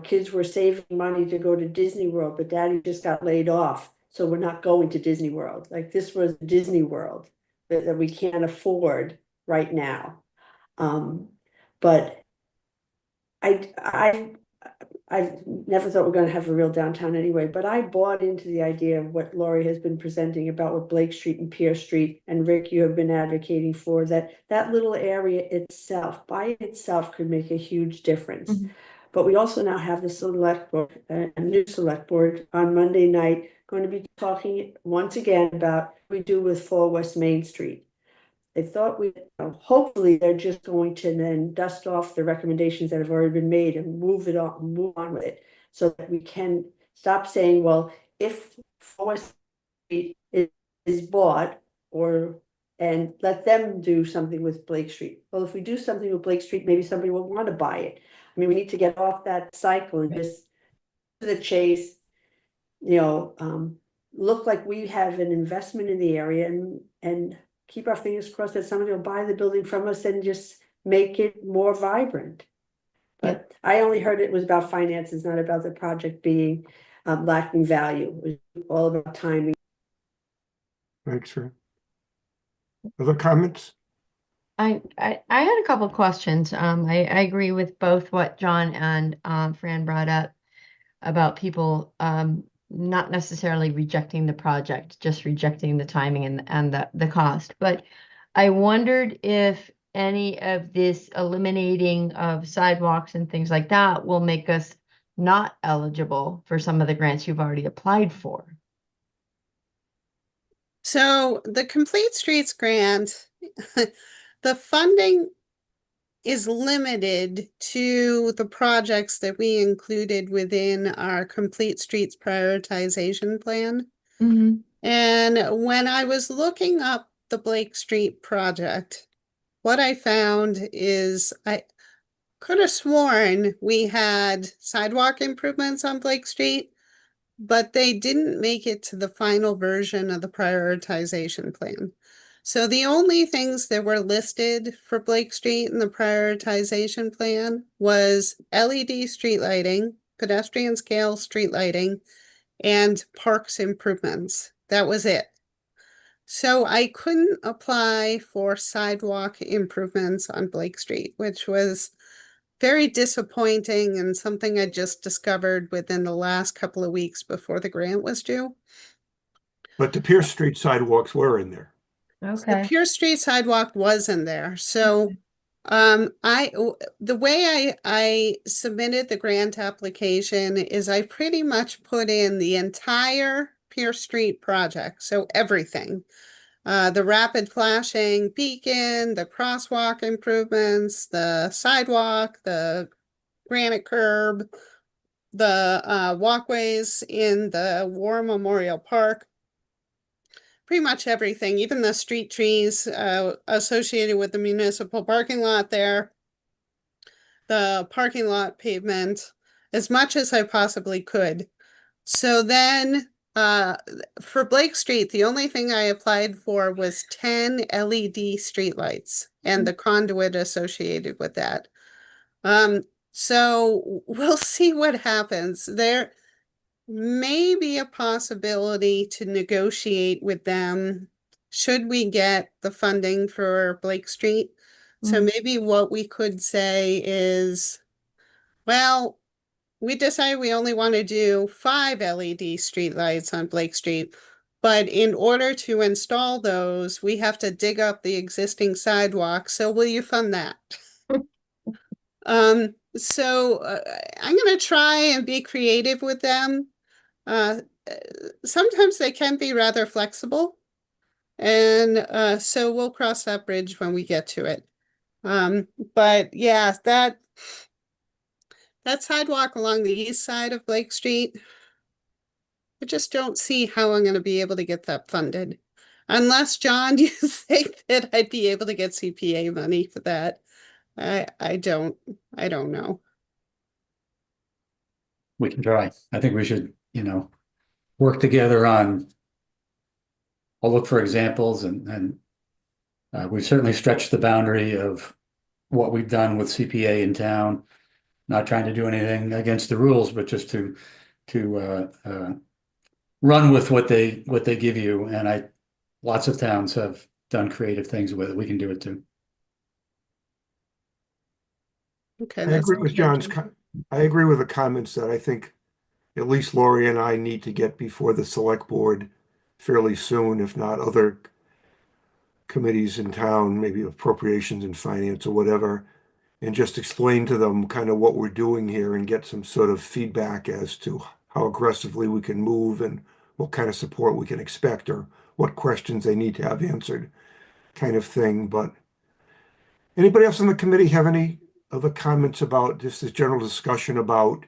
kids were saving money to go to Disney World, but daddy just got laid off. So we're not going to Disney World. Like this was Disney World that we can't afford right now. But I never thought we're going to have a real downtown anyway, but I bought into the idea of what Laurie has been presenting about what Blake Street and Pierce Street and Rick, you have been advocating for, that little area itself, by itself, could make a huge difference. Mhm. But we also now have the select board, a new select board on Monday night, going to be talking once again about what we do with 4 West Main Street. They thought hopefully they're just going to then dust off the recommendations that have already been made and move on with it. So that we can stop saying, well, if Forest Street is bought and let them do something with Blake Street. Well, if we do something with Blake Street, maybe somebody will want to buy it. I mean, we need to get off that cycle and just to the chase, look like we have an investment in the area and keep our fingers crossed that somebody will buy the building from us and just make it more vibrant. But I only heard it was about finances, not about the project being lacking value. It was all about timing. Thanks, sir. Other comments? I had a couple of questions. I agree with both what John and Fran brought up about people not necessarily rejecting the project, just rejecting the timing and the cost. But I wondered if any of this eliminating of sidewalks and things like that will make us not eligible for some of the grants you've already applied for. So the Complete Streets grant, the funding is limited to the projects that we included within our Complete Streets prioritization plan. Mm-hmm. And when I was looking up the Blake Street project, what I found is I could have sworn we had sidewalk improvements on Blake Street, but they didn't make it to the final version of the prioritization plan. So the only things that were listed for Blake Street in the prioritization plan was LED street lighting, pedestrian scale street lighting, and parks improvements. That was it. So I couldn't apply for sidewalk improvements on Blake Street, which was very disappointing and something I just discovered within the last couple of weeks before the grant was due. But the Pierce Street sidewalks were in there. The Pierce Street sidewalk was in there. So the way I submitted the grant application is I pretty much put in the entire Pierce Street project. So everything. The rapid flashing beacon, the crosswalk improvements, the sidewalk, the granite curb, the walkways in the War Memorial Park, pretty much everything, even the street trees associated with the municipal parking lot there, the parking lot pavement, as much as I possibly could. So then for Blake Street, the only thing I applied for was 10 LED streetlights and the conduit associated with that. So we'll see what happens. There may be a possibility to negotiate with them should we get the funding for Blake Street. So maybe what we could say is, well, we decided we only want to do 5 LED streetlights on Blake Street, but in order to install those, we have to dig up the existing sidewalk. So will you fund that? So I'm going to try and be creative with them. uh, sometimes they can be rather flexible. And so we'll cross that bridge when we get to it. But yeah, that sidewalk along the east side of Blake Street, I just don't see how I'm going to be able to get that funded. Unless, John, do you think that I'd be able to get CPA money for that? I don't know. We can try. I think we should, work together on, I'll look for examples and we've certainly stretched the boundary of what we've done with CPA in town. Not trying to do anything against the rules, but just to run with what they give you. And lots of towns have done creative things with it. We can do it too. Okay, I that's agree with I agree with the comments that I think at least Lori and I need to get before the select board fairly soon, if not other committees in town, maybe appropriations and finance or whatever, and just explain to them kind of what we're doing here and get some sort of feedback as to how aggressively we can move and what kind of support we can expect or what questions they need to have answered kind of thing. But anybody else on the committee have any other comments about just this general discussion about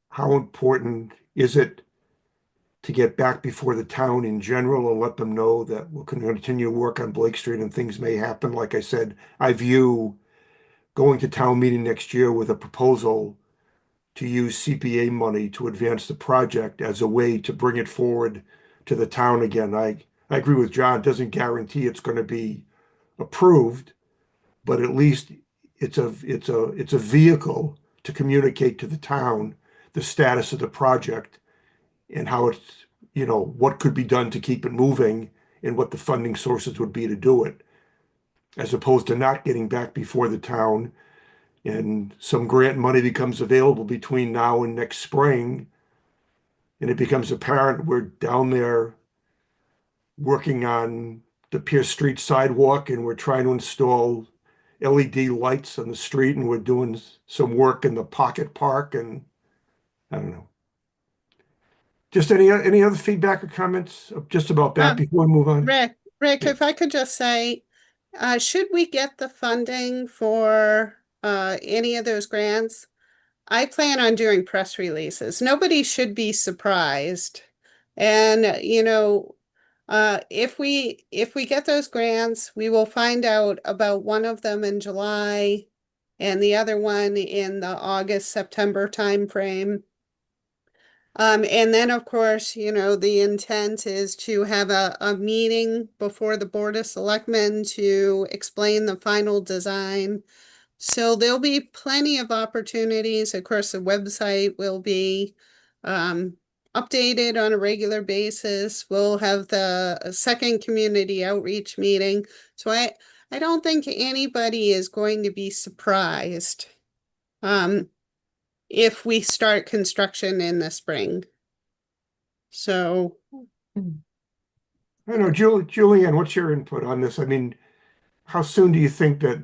how important is it to get back before the town in general and let them know that we're going to continue to work on Blake Street and things may happen? Like I said, I view going to town meeting next year with a proposal to use CPA money to advance the project as a way to bring it forward to the town again. I agree with John. It doesn't guarantee it's going to be approved, but at least it's a vehicle to communicate to the town the status of the project and how it's, what could be done to keep it moving and what the funding sources would be to do it, as opposed to not getting back before the town and some grant money becomes available between now and next spring, and it becomes apparent we're down there working on the Pierce Street sidewalk and we're trying to install LED lights on the street and we're doing some work in the Pocket Park and I don't know. Just any other feedback or comments just about that before we move on? Rick, if I could just say, should we get the funding for any of those grants? I plan on doing press releases. Nobody should be surprised. And, if we get those grants, we will find out about one of them in July and the other one in the August, September timeframe. And then, of course, the intent is to have a meeting before the Board of Selectmen to explain the final design. So there'll be plenty of opportunities. Of course, the website will be updated on a regular basis. We'll have the second community outreach meeting. So I don't think anybody is going to be surprised if we start construction in the spring. So I don't know, Julianne, what's your input on this? I mean, how soon do you think that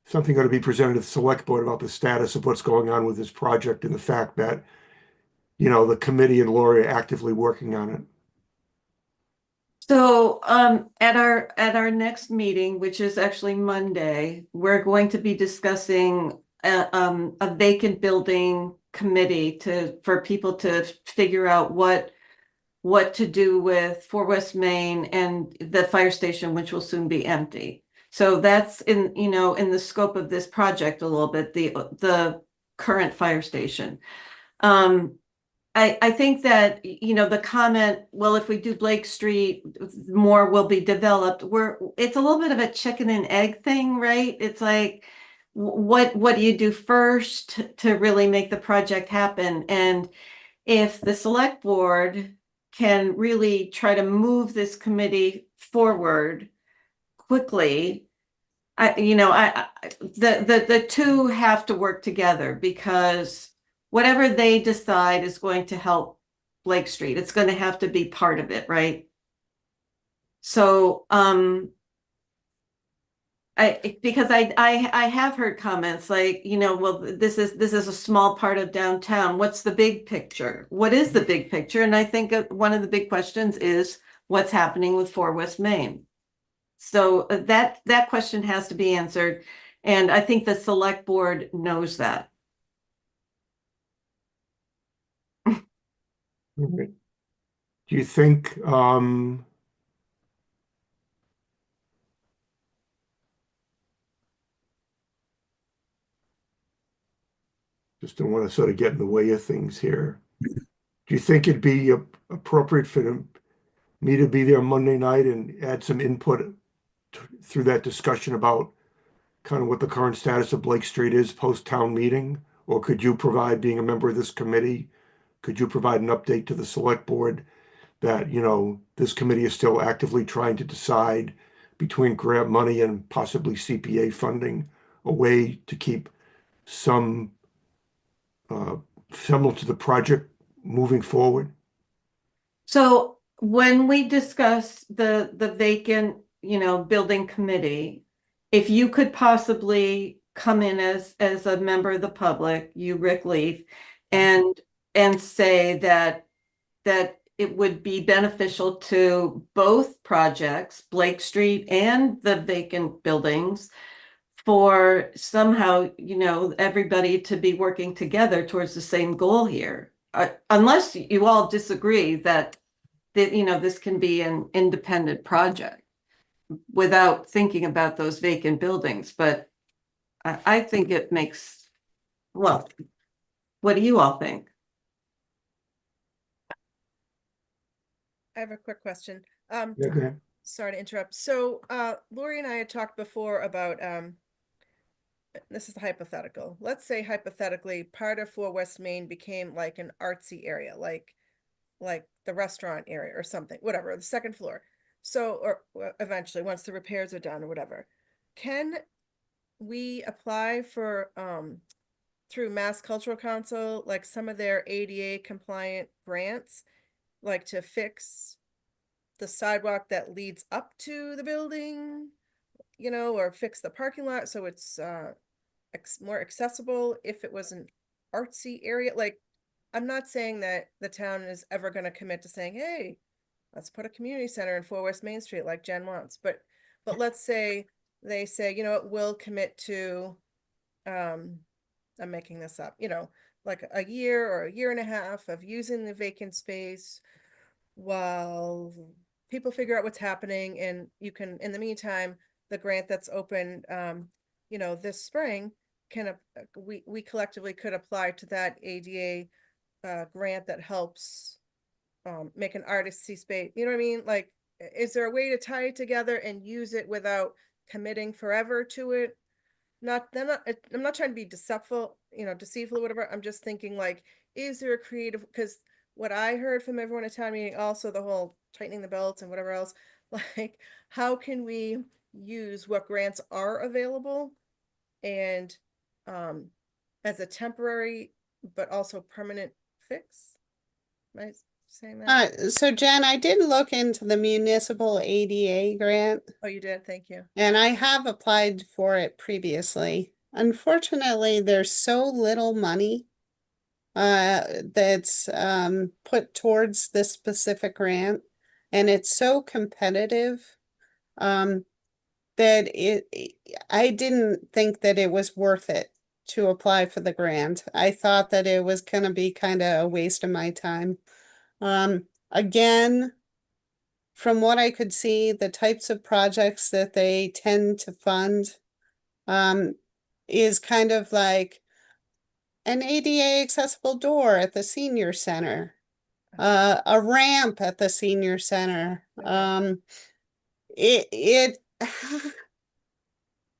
something ought to be presented to the select board about the status of what's going on with this project and the fact that, the committee and Lori are actively working on it? So at our next meeting, which is actually Monday, we're going to be discussing a vacant building committee for people to figure out what to do with for West Main and the fire station, which will soon be empty. So that's in the scope of this project a little bit, the current fire station. I think that, the comment, well, if we do Blake Street, more will be developed. It's a little bit of a chicken and egg thing, right? It's like, what do you do first to really make the project happen? And if the select board can really try to move this committee forward quickly, the two have to work together because whatever they decide is going to help Blake Street. It's going to have to be part of it, right? So, Because I have heard comments like, well, this is a small part of downtown. What's the big picture? What is the big picture? And I think one of the big questions is what's happening with 4 West Main. So that question has to be answered. And I think the select board knows that. All right. Do you think, just don't want to sort of get in the way of things here. Do you think it'd be appropriate for me to be there Monday night and add some input through that discussion about kind of what the current status of Blake Street is post-town meeting? Or could you provide, being a member of this committee, could you provide an update to the select board that, this committee is still actively trying to decide between grant money and possibly CPA funding, a way to keep some semblance to the project moving forward? So when we discuss the vacant, building committee, if you could possibly come in as a member of the public, you, Rick Leaf, and say that it would be beneficial to both projects, Blake Street and the vacant buildings, for somehow, everybody to be working together towards the same goal here. Unless you all disagree that this can be an independent project without thinking about those vacant buildings. But I think it makes, well, what do you all think? I have a quick question. Yeah, go ahead. Sorry to interrupt. So, Lori and I had talked before about, this is hypothetical. Let's say hypothetically, part of 4 West Main became like an artsy area, like the restaurant area or something, whatever, the second floor. So, or eventually, once the repairs are done or whatever, can we apply for, through Mass Cultural Council, like some of their ADA compliant grants, like to fix the sidewalk that leads up to the building, or fix the parking lot so it's more accessible if it was an artsy area? Like, I'm not saying that the town is ever going to commit to saying, hey, let's put a community center in 4 West Main Street like Jen wants, but let's say they say, we'll commit to, I'm making this up, like a year or a year and a half of using the vacant space while people figure out what's happening. And you can, in the meantime, the grant that's open, this spring can, we collectively could apply to that ADA grant that helps make an artisty space. You know what I mean? Like, is there a way to tie it together and use it without committing forever to it? I'm not trying to be deceitful or whatever. I'm just thinking, like, is there a creative, because what I heard from everyone at town meeting, also the whole tightening the belts and whatever else, like, how can we use what grants are available and as a temporary but also permanent fix? Am I saying that? So Jen, I did look into the municipal ADA grant. Oh, you did? Thank you. And I have applied for it previously. Unfortunately, there's so little money that's put towards this specific grant, and it's so competitive that I didn't think that it was worth it to apply for the grant. I thought that it was going to be kind of a waste of my time. Again, from what I could see, the types of projects that they tend to fund is kind of like an ADA accessible door at the senior center, a ramp at the senior center. It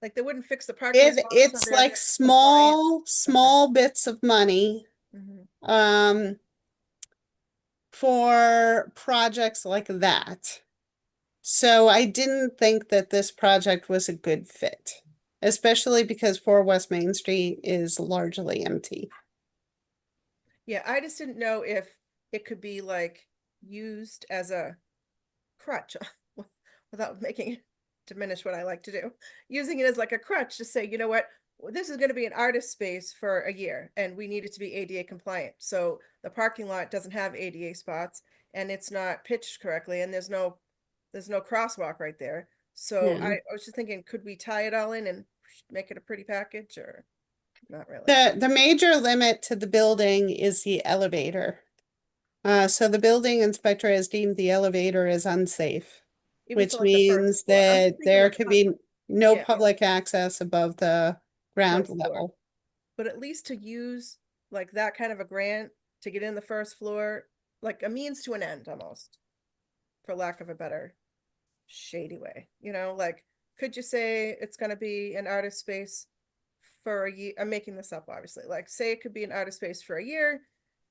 Like, they wouldn't fix the parking spot, so it's they're like compliant. small bits of money Mhm. for projects like that. So I didn't think that this project was a good fit, especially because 4 West Main Street is largely empty. Yeah, I just didn't know if it could be like used as a crutch without making it diminish what I like to do, using it as like a crutch to say, you know what, this is going to be an artist space for a year and we need it to be ADA compliant. So the parking lot doesn't have ADA spots and it's not pitched correctly and there's no crosswalk right there. So Yeah. I was just thinking, could we tie it all in and make it a pretty package or not really? The major limit to the building is the elevator. So the building inspector has deemed the elevator as unsafe, Even which for like the first means floor. I'm that thinking there like could front- be no yeah. public access above the ground First floor. level. But at least to use like that kind of a grant to get in the first floor, like a means to an end almost, for lack of a better shady way, you know, like, could you say it's going to be an artist space for a year? I'm making this up, obviously. Like, say it could be an artist space for a year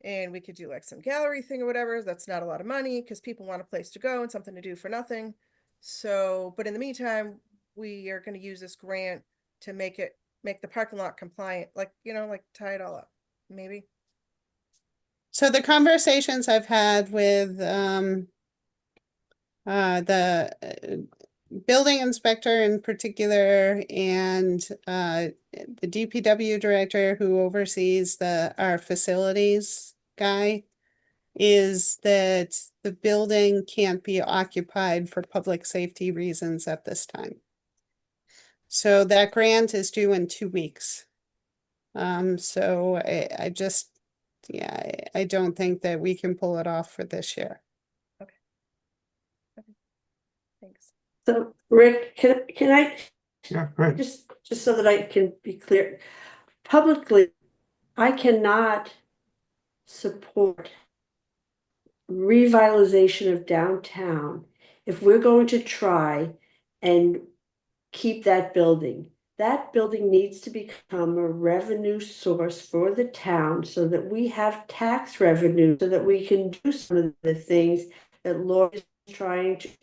and we could do like some gallery thing or whatever. That's not a lot of money because people want a place to go and something to do for nothing. So, but in the meantime, we are going to use this grant to make the parking lot compliant, like, you know, like tie it all up, maybe. So the conversations I've had with the building inspector in particular and the DPW director who oversees our facilities guy is that the building can't be occupied for public safety reasons at this time. So that grant is due in 2 weeks. So I just, yeah, I don't think that we can pull it off for this year. Thanks. So Rick, can I Yeah, right. just so that I can be clear, publicly, I cannot support revitalization of downtown if we're going to try and keep that building. That building needs to become a revenue source for the town so that we have tax revenue, so that we can do some of the things that Lori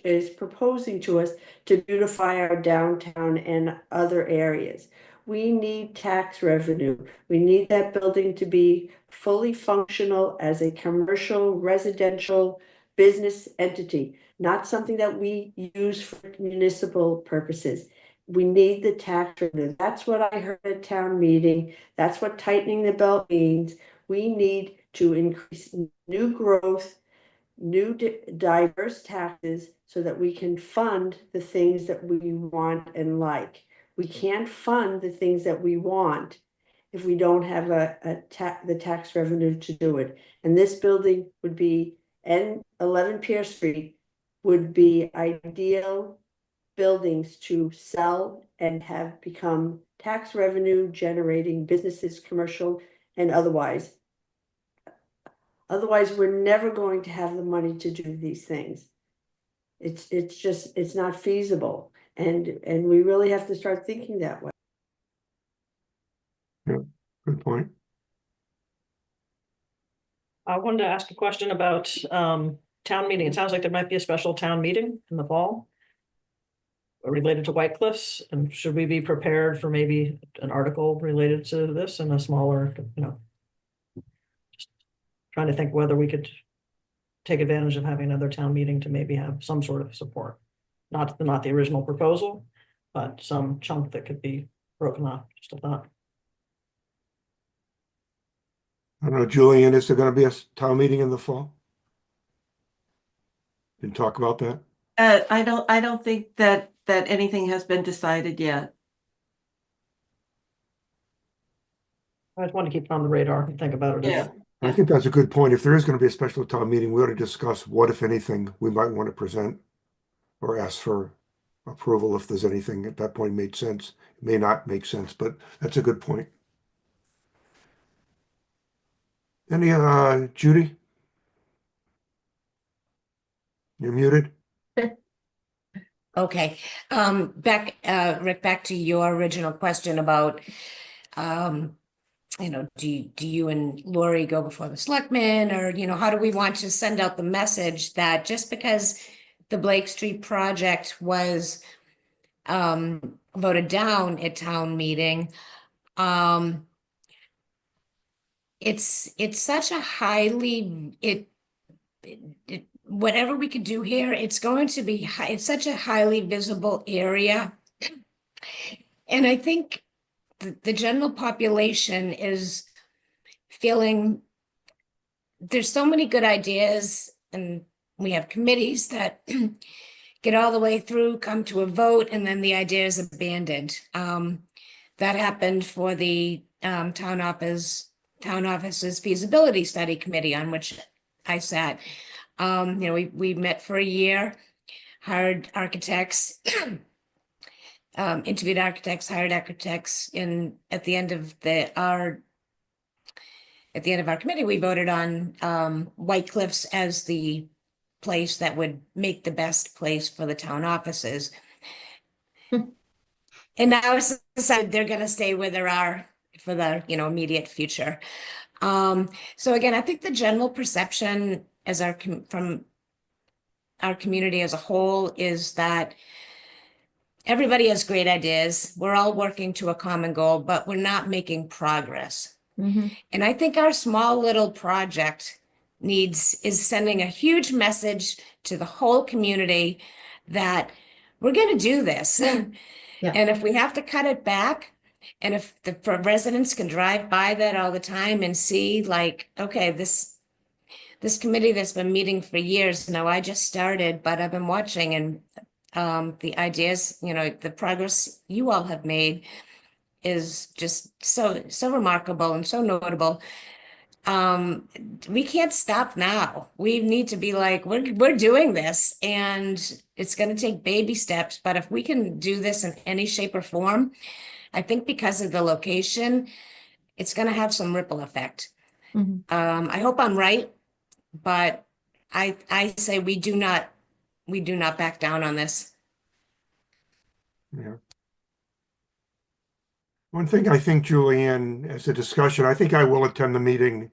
is proposing to us to beautify our downtown and other areas. We need tax revenue. We need that building to be fully functional as a commercial, residential business entity, not something that we use for municipal purposes. We need the tax revenue. That's what I heard at town meeting. That's what tightening the belt means. We need to increase new growth, new diverse taxes so that we can fund the things that we want and like. We can't fund the things that we want if we don't have the tax revenue to do it. And this building would be, and 11 Pierce Street would be ideal buildings to sell and have become tax revenue generating businesses, commercial and otherwise. Otherwise, we're never going to have the money to do these things. It's not feasible. And we really have to start thinking that way. Yeah, good point. I wanted to ask a question about town meeting. It sounds like there might be a special town meeting in the fall related to White Cliffs, and should we be prepared for maybe an article related to this in a smaller, just trying to think whether we could take advantage of having another town meeting to maybe have some sort of support. Not the original proposal, but some chunk that could be broken off, just a thought. I don't know, Julian, is there going to be a town meeting in the fall? Didn't talk about that? I don't think that anything has been decided yet. I just want to keep it on the radar and think about it. Yeah. I think that's a good point. If there is going to be a special town meeting, we ought to discuss what, if anything, we might want to present or ask for approval if there's anything at that point made sense. It may not make sense, but that's a good point. Any, Judy? You're muted. Okay, Rick, back to your original question about, do you and Lori go before the selectmen, or, how do we want to send out the message that just because the Blake Street project was voted down at town meeting, it's such a highly, whatever we could do here, it's going to be, it's such a highly visible area. And I think the general population is feeling there's so many good ideas, and we have committees that get all the way through, come to a vote, and then the idea is abandoned. That happened for the town office's feasibility study committee on which I sat. We met for a year, hired architects, interviewed architects, hired architects. At the end of our committee, we voted on White Cliffs as the place that would make the best place for the town offices. And now it's decided they're going to stay where they are for the immediate future. So again, I think the general perception from our community as a whole is that everybody has great ideas. We're all working to a common goal, but we're not making progress. And I think our small little project is sending a huge message to the whole community that we're going to do this. Yeah. And if we have to cut it back, and if the residents can drive by that all the time and see, like, okay, this committee that's been meeting for years, now I just started, but I've been watching, and the ideas, the progress you all have made is just so remarkable and so notable. We can't stop now. We need to be like, we're doing this, and it's going to take baby steps. But if we can do this in any shape or form, I think because of the location, it's going to have some ripple effect. I hope I'm right, but I say we do not back down on this. Yeah. One thing I think, Julianne, as a discussion, I think I will attend the meeting,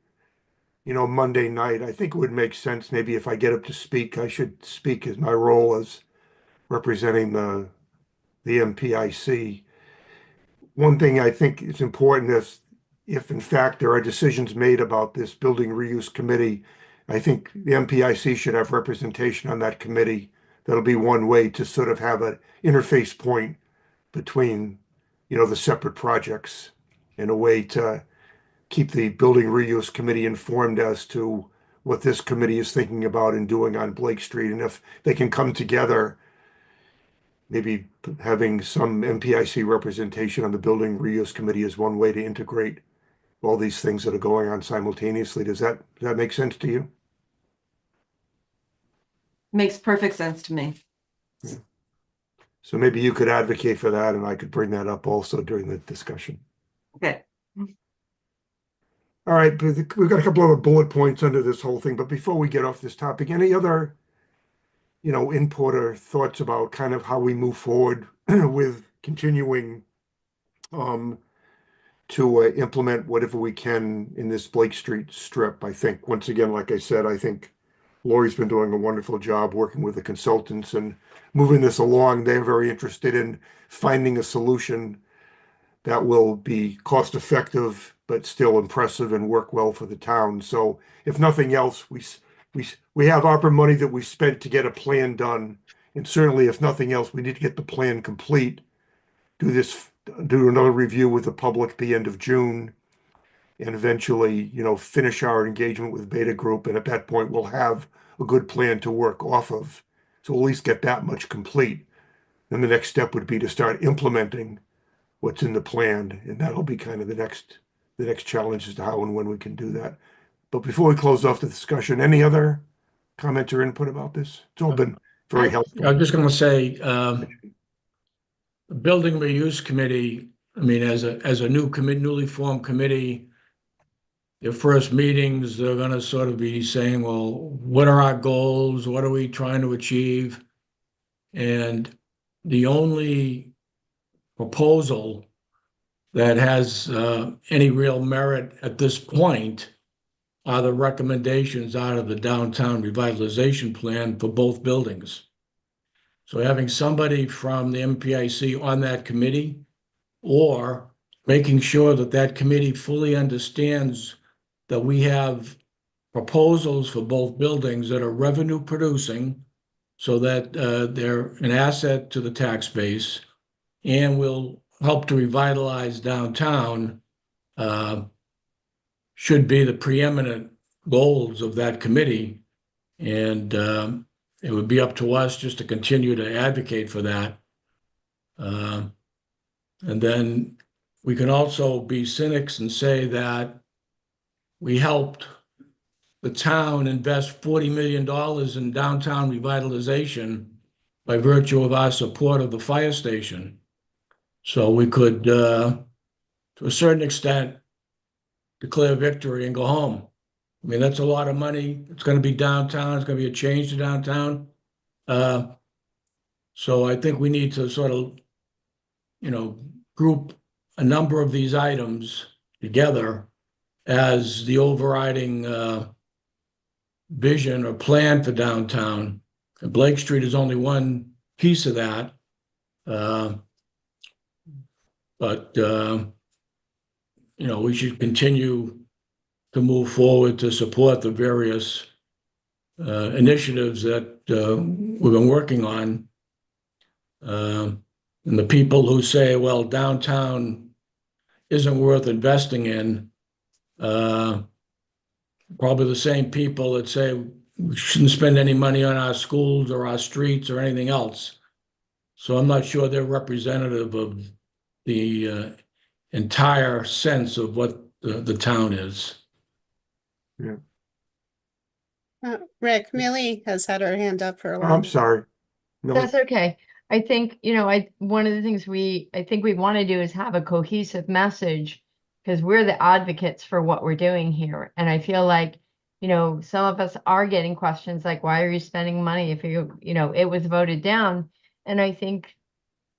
Monday night. I think it would make sense, maybe if I get up to speak, I should speak as my role as representing the MPIC. One thing I think is important is if in fact there are decisions made about this building reuse committee, I think the MPIC should have representation on that committee. That'll be one way to sort of have an interface point between, the separate projects, in a way to keep the building reuse committee informed as to what this committee is thinking about and doing on Blake Street. And if they can come together, maybe having some MPIC representation on the building reuse committee is one way to integrate all these things that are going on simultaneously. Does that make sense to you? Makes perfect sense to me. Yeah. So maybe you could advocate for that, and I could bring that up also during the discussion. Okay. All right, but we've got a couple of bullet points under this whole thing, but before we get off this topic, any other, input or thoughts about kind of how we move forward with continuing to implement whatever we can in this Blake Street strip? I think, once again, like I said, I think Lori's been doing a wonderful job working with the consultants and moving this along. They're very interested in finding a solution that will be cost effective, but still impressive and work well for the town. So if nothing else, we have ARPA money that we spent to get a plan done. And certainly if nothing else, we need to get the plan complete, do another review with the public at the end of June, and eventually, finish our engagement with Beta Group. And at that point, we'll have a good plan to work off of. So we'll at least get that much complete. Then the next step would be to start implementing what's in the plan, and that'll be kind of the next challenge as to how and when we can do that. But before we close off the discussion, any other comment or input about this? It's all been very helpful. I'm just going to say, Building Reuse Committee, I mean, as a newly formed committee, their first meetings, they're going to sort of be saying, well, what are our goals? What are we trying to achieve? And the only proposal that has any real merit at this point are the recommendations out of the downtown revitalization plan for both buildings. So having somebody from the MPIC on that committee, or making sure that that committee fully understands that we have proposals for both buildings that are revenue producing so that they're an asset to the tax base and will help to revitalize downtown should be the preeminent goals of that committee. And it would be up to us just to continue to advocate for that. And then we can also be cynics and say that we helped the town invest $40 million in downtown revitalization by virtue of our support of the fire station. So we could, to a certain extent, declare victory and go home. I mean, that's a lot of money. It's going to be downtown. It's going to be a change to downtown. So I think we need to sort of, group a number of these items together as the overriding vision or plan for downtown. And Blake Street is only one piece of that. But we should continue to move forward to support the various initiatives that we've been working on. And the people who say, well, downtown isn't worth investing in, probably the same people that say we shouldn't spend any money on our schools or our streets or anything else. So I'm not sure they're representative of the entire sense of what the town is. Yeah. Rick, Millie has had her hand up for a while. I'm sorry. Millie? That's okay. I think, one of the things I think we want to do is have a cohesive message because we're the advocates for what we're doing here. And I feel like, some of us are getting questions like, why are you spending money if it was voted down? And I think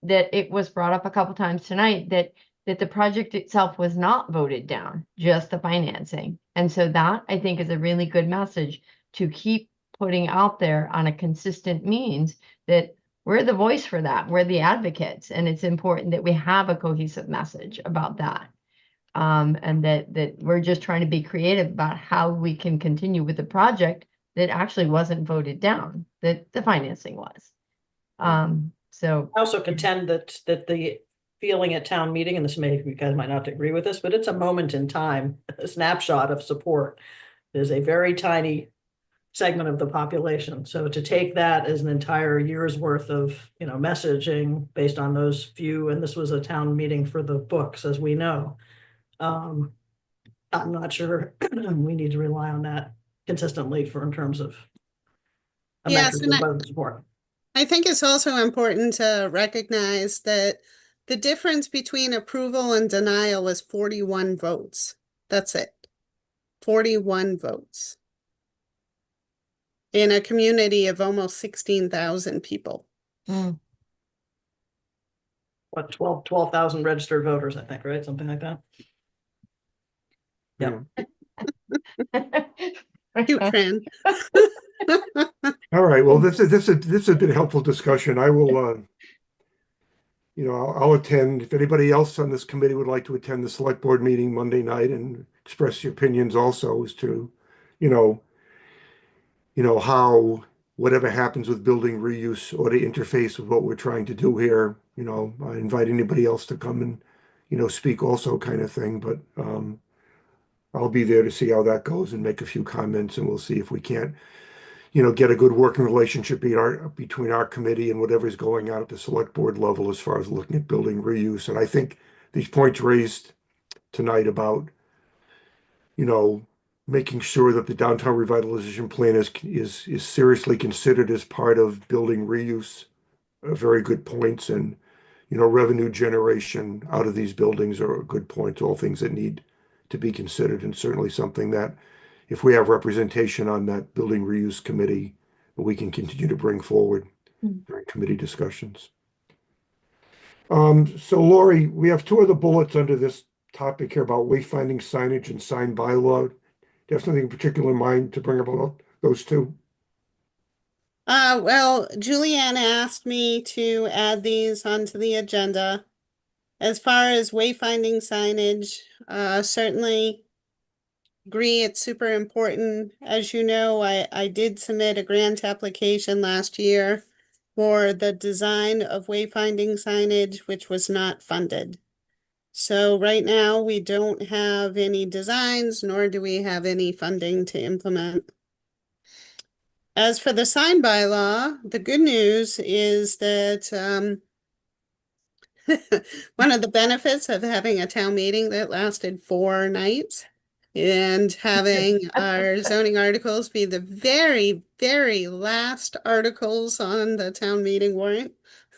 that it was brought up a couple times tonight that the project itself was not voted down, just the financing. And so that I think is a really good message to keep putting out there on a consistent means that we're the voice for that. We're the advocates. And it's important that we have a cohesive message about that. And that we're just trying to be creative about how we can continue with the project that actually wasn't voted down, that the financing was. So I also contend that the feeling at town meeting, and you guys might not agree with this, but it's a moment in time, a snapshot of support. There's a very tiny segment of the population. So to take that as an entire year's worth of, messaging based on those few, and this was a town meeting for the books, as we know. I'm not sure we need to rely on that consistently in terms of a Yes, metric and of support. I think it's also important to recognize that the difference between approval and denial was 41 votes. That's it. 41 votes. In a community of almost 16,000 people. What, 12,000 registered voters, I think, right? Something like that. Yeah. Cute, Fran. All right. Well, this has been a helpful discussion. I will, I'll attend. If anybody else on this committee would like to attend the select board meeting Monday night and express your opinions also as to, how whatever happens with building reuse or to interface with what we're trying to do here, I invite anybody else to come and, speak also kind of thing. But I'll be there to see how that goes and make a few comments, and we'll see if we can't, get a good working relationship between our committee and whatever's going on at the select board level as far as looking at building reuse. And I think these points raised tonight about, making sure that the downtown revitalization plan is seriously considered as part of building reuse are very good points. And, revenue generation out of these buildings are a good point, all things that need to be considered, and certainly something that if we have representation on that building reuse committee, we can continue to bring forward during committee discussions. So Lori, we have two other bullets under this topic here about wayfinding signage and sign bylaw. Do you have something in particular in mind to bring about those two? Well, Julianne asked me to add these onto the agenda. As far as wayfinding signage, certainly agree it's super important. As you know, I did submit a grant application last year for the design of wayfinding signage, which was not funded. So right now, we don't have any designs, nor do we have any funding to implement. As for the sign bylaw, the good news is that one of the benefits of having a town meeting that lasted 4 nights and having our zoning articles be the very, very last articles on the town meeting warrant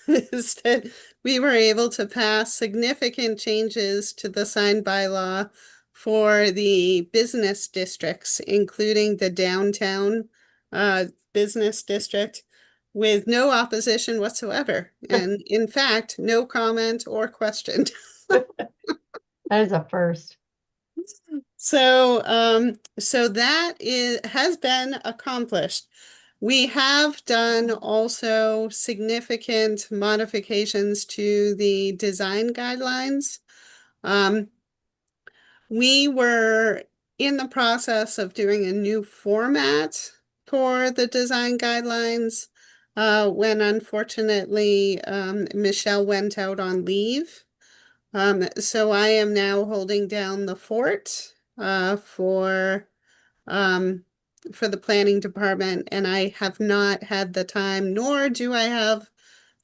is that we were able to pass significant changes to the sign bylaw for the business districts, including the downtown business district, with no opposition whatsoever. And in fact, no comment or question. That is a first. So that has been accomplished. We have done also significant modifications to the design guidelines. We were in the process of doing a new format for the design guidelines when unfortunately Michelle went out on leave. So I am now holding down the fort for the planning department, and I have not had the time, nor do I have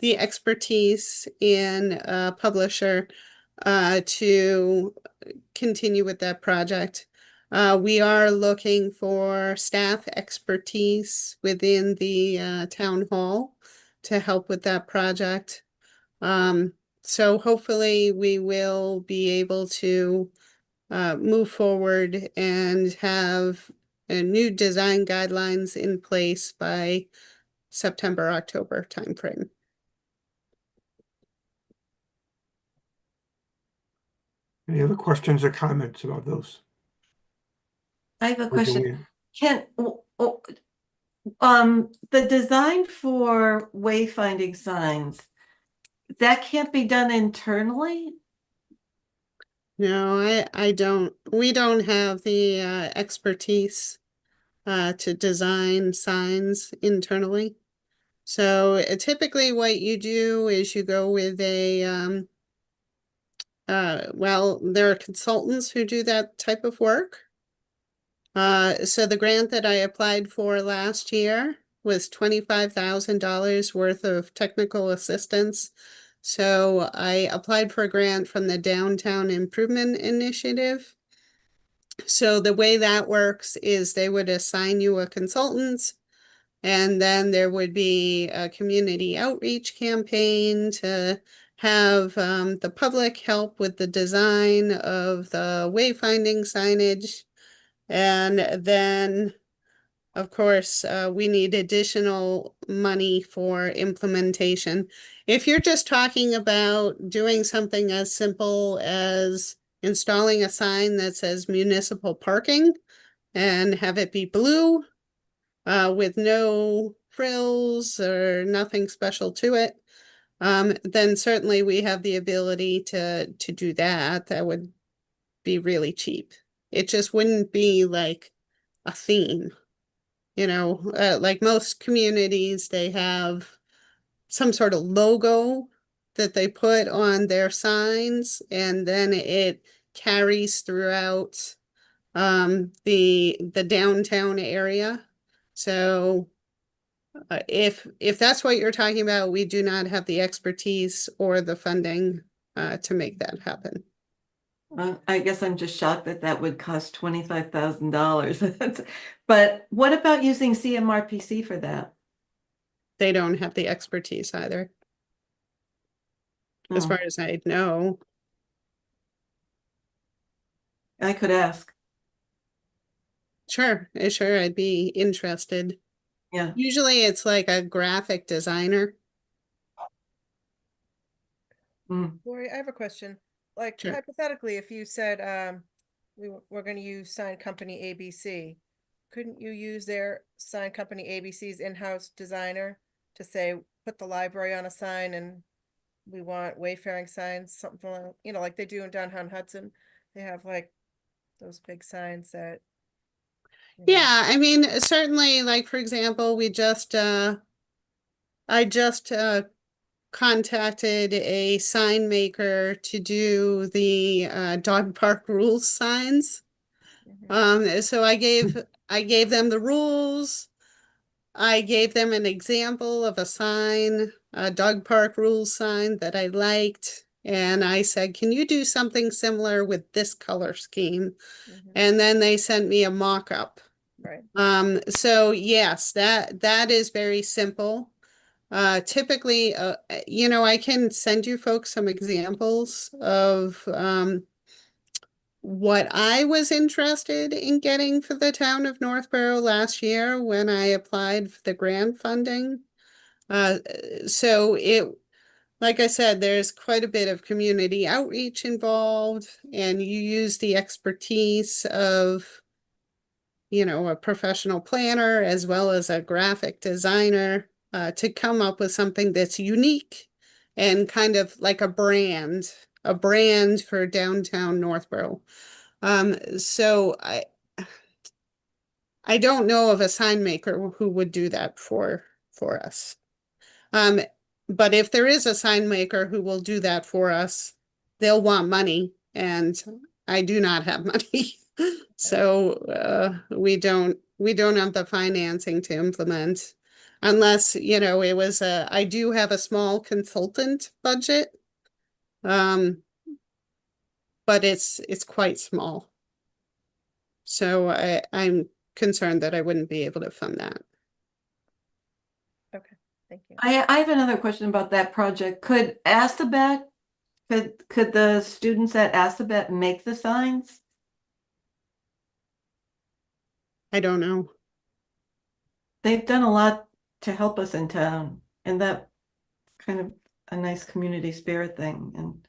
the expertise in a publisher to continue with that project. We are looking for staff expertise within the town hall to help with that project. So hopefully we will be able to move forward and have new design guidelines in place by September, October timeframe. Any other questions or comments about those? I have a Or question. Joanne? Can, the design for wayfinding signs, that can't be done internally? No, we don't have the expertise to design signs internally. So typically what you do is you go with well, there are consultants who do that type of work. So the grant that I applied for last year was $25,000 worth of technical assistance. So I applied for a grant from the Downtown Improvement Initiative. So the way that works is they would assign you a consultant, and then there would be a community outreach campaign to have the public help with the design of the wayfinding signage. And then, of course, we need additional money for implementation. If you're just talking about doing something as simple as installing a sign that says municipal parking and have it be blue with no frills or nothing special to it, then certainly we have the ability to do that. That would be really cheap. It just wouldn't be like a theme, like most communities, they have some sort of logo that they put on their signs, and then it carries throughout the downtown area. So if that's what you're talking about, we do not have the expertise or the funding to make that happen. I guess I'm just shocked that that would cost $25,000. But what about using CMRPC for that? They don't have the expertise either, as Oh, far as I know. I could ask. Sure, I'd be interested. Yeah. Usually it's like a graphic designer. Mm. Lori, I have a question. Like Sure. hypothetically, if you said we're going to use sign company ABC, couldn't you use their sign company ABC's in-house designer to say put the library on a sign and we want wayfaring signs, something like, like they do in downtown Hudson. They have like those big signs that Yeah, I mean, certainly, like, for example, I just contacted a sign maker to do the dog park rules signs. So I gave them the rules. I gave them an example of a sign, a dog park rules sign that I liked. And I said, can you do something similar with this color scheme? And then they sent me a mock-up. Right. So yes, that is very simple. Typically, I can send you folks some examples of what I was interested in getting for the town of Northborough last year when I applied for the grant funding. Uh, so like I said, there's quite a bit of community outreach involved, and you use the expertise of, a professional planner as well as a graphic designer to come up with something that's unique and kind of like a brand for downtown Northborough. So I don't know of a sign maker who would do that for us. Um, but if there is a sign maker who will do that for us, they'll want money, and I do not have money. So we don't have the financing to implement unless, I do have a small consultant budget. But it's quite small. So I'm concerned that I wouldn't be able to fund that. Okay, thank you. I have another question about that project. Could the students at Assabet make the signs? I don't know. They've done a lot to help us in town, and that kind of a nice community spirit thing. And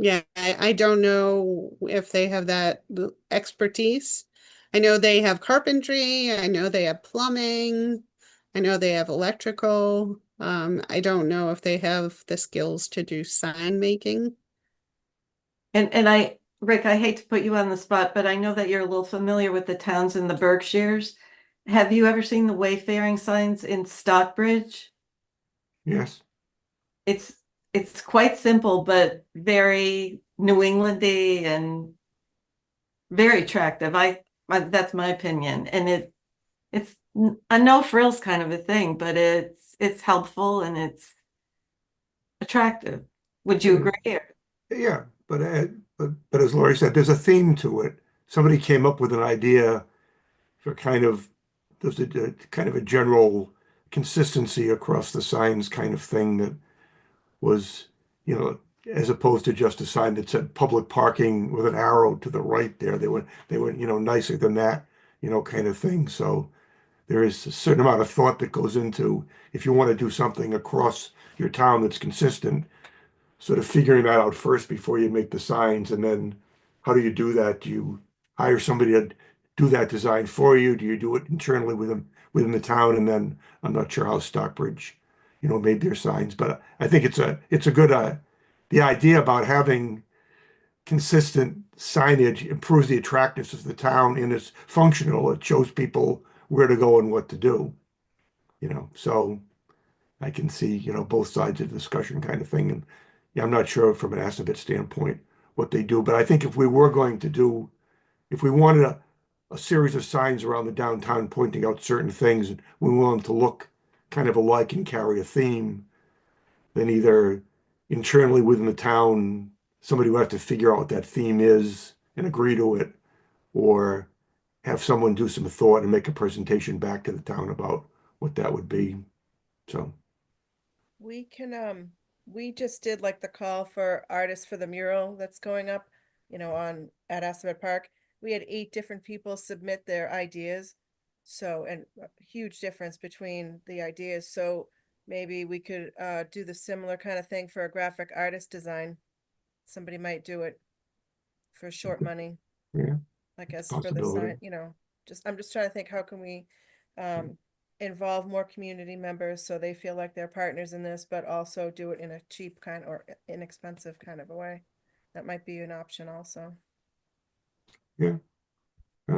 Yeah, I don't know if they have that expertise. I know they have carpentry. I know they have plumbing. I know they have electrical. I don't know if they have the skills to do sign making. Rick, I hate to put you on the spot, but I know that you're a little familiar with the towns in the Berkshires. Have you ever seen the wayfaring signs in Stockbridge? Yes. It's quite simple, but very New Englandy and very attractive. That's my opinion, and it's a no frills kind of a thing, but it's helpful and it's attractive. Would you agree? Yeah, but as Lori said, there's a theme to it. Somebody came up with an idea for there's a kind of a general consistency across the signs kind of thing that was, as opposed to just a sign that said public parking with an arrow to the right there. They were, nicer than that, kind of thing. So there is a certain amount of thought that goes into if you want to do something across your town that's consistent, sort of figuring that out first before you make the signs. And then how do you do that? Do you hire somebody to do that design for you? Do you do it internally within the town? And then I'm not sure how Stockbridge, made their signs, but I think it's a good the idea about having consistent signage improves the attractiveness of the town and it's functional. It shows people where to go and what to do, So I can see, both sides of the discussion kind of thing. And yeah, I'm not sure from an Assabet standpoint what they do, but I think if we wanted a series of signs around the downtown pointing out certain things, and we want them to look kind of alike and carry a theme, then either internally within the town, somebody will have to figure out what that theme is and agree to it, or have someone do some thought and make a presentation back to the town about what that would be. So. We can, we just did like the call for artists for the mural that's going up, at Assabet Park. We had 8 different people submit their ideas. So, and a huge difference between the ideas. So maybe we could do the similar kind of thing for a graphic artist design. Somebody might do it for short money, Yeah, I it's a guess, for the sign, possibility. I'm just trying to think, how can we involve more community members so they feel like they're partners in this, but also do it in a cheap kind or inexpensive kind of a way. That might be an option also. Yeah,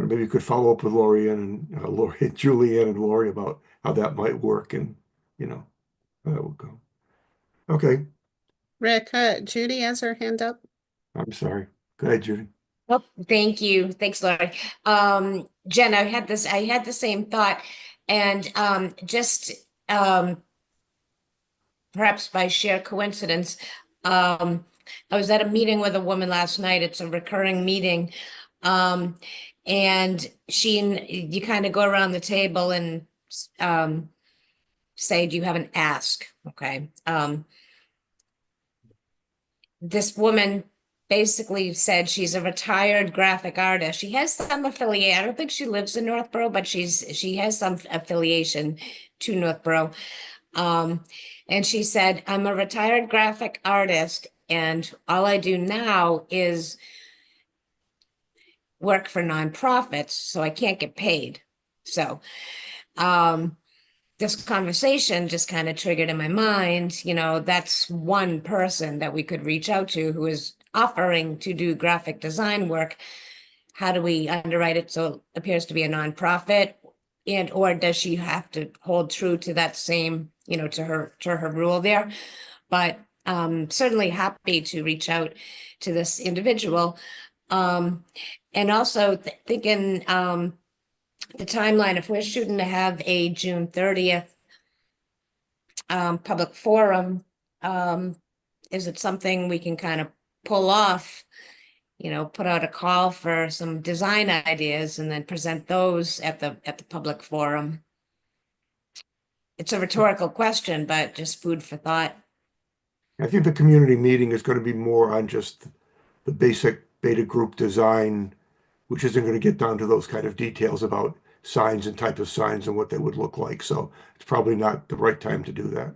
Maybe you could follow up with Lorianne and Julianne and Lori about how that might work and, how that would go. Okay, Rick, Judy has her hand up. I'm sorry. Go ahead, Judy. Oh, thank you. Thanks, Laurie. Jen, I had the same thought, and just perhaps by sheer coincidence, I was at a meeting with a woman last night. It's a recurring meeting. And you kind of go around the table and say, do you have an ask? Okay. This woman basically said she's a retired graphic artist. She has some affiliate. I don't think she lives in Northborough, but she has some affiliation to Northborough. And she said, I'm a retired graphic artist, and all I do now is work for nonprofits, so I can't get paid. So this conversation just kind of triggered in my mind, that's one person that we could reach out to who is offering to do graphic design work. How do we underwrite it so it appears to be a nonprofit? And or does she have to hold true to that same, to her rule there? But certainly happy to reach out to this individual. And also thinking the timeline, if we're shooting to have a June 30th public forum, is it something we can kind of pull off, put out a call for some design ideas and then present those at the public forum? It's a rhetorical question, but just food for thought. I think the community meeting is going to be more on just the basic beta group design, which isn't going to get down to those kind of details about signs and type of signs and what they would look like. So it's probably not the right time to do that.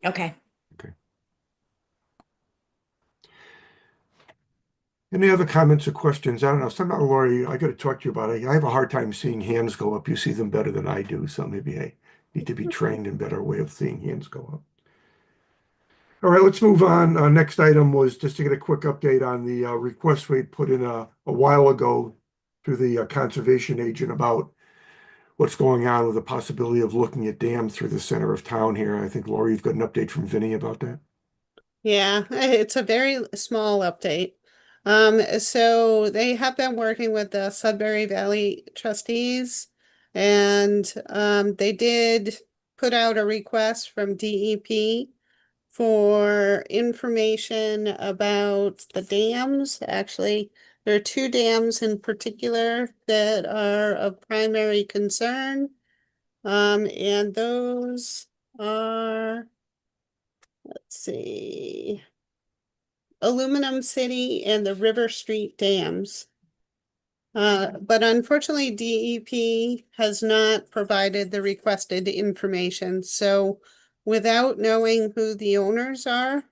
Okay. Okay. Any other comments or questions? I don't know. Somehow, Lori, I got to talk to you about it. I have a hard time seeing hands go up. You see them better than I do. So maybe I need to be trained in better way of seeing hands go up. All right, let's move on. Next item was just to get a quick update on the request we put in a while ago through the conservation agent about what's going on with the possibility of looking at dams through the center of town here. I think, Lori, you've got an update from Vinny about that. Yeah, it's a very small update. So they have been working with the Sudbury Valley trustees, and they did put out a request from DEP for information about the dams. Actually, there are two dams in particular that are of primary concern. And those are, let's see, Aluminum City and the River Street dams. But unfortunately, DEP has not provided the requested information. So without knowing who the owners are,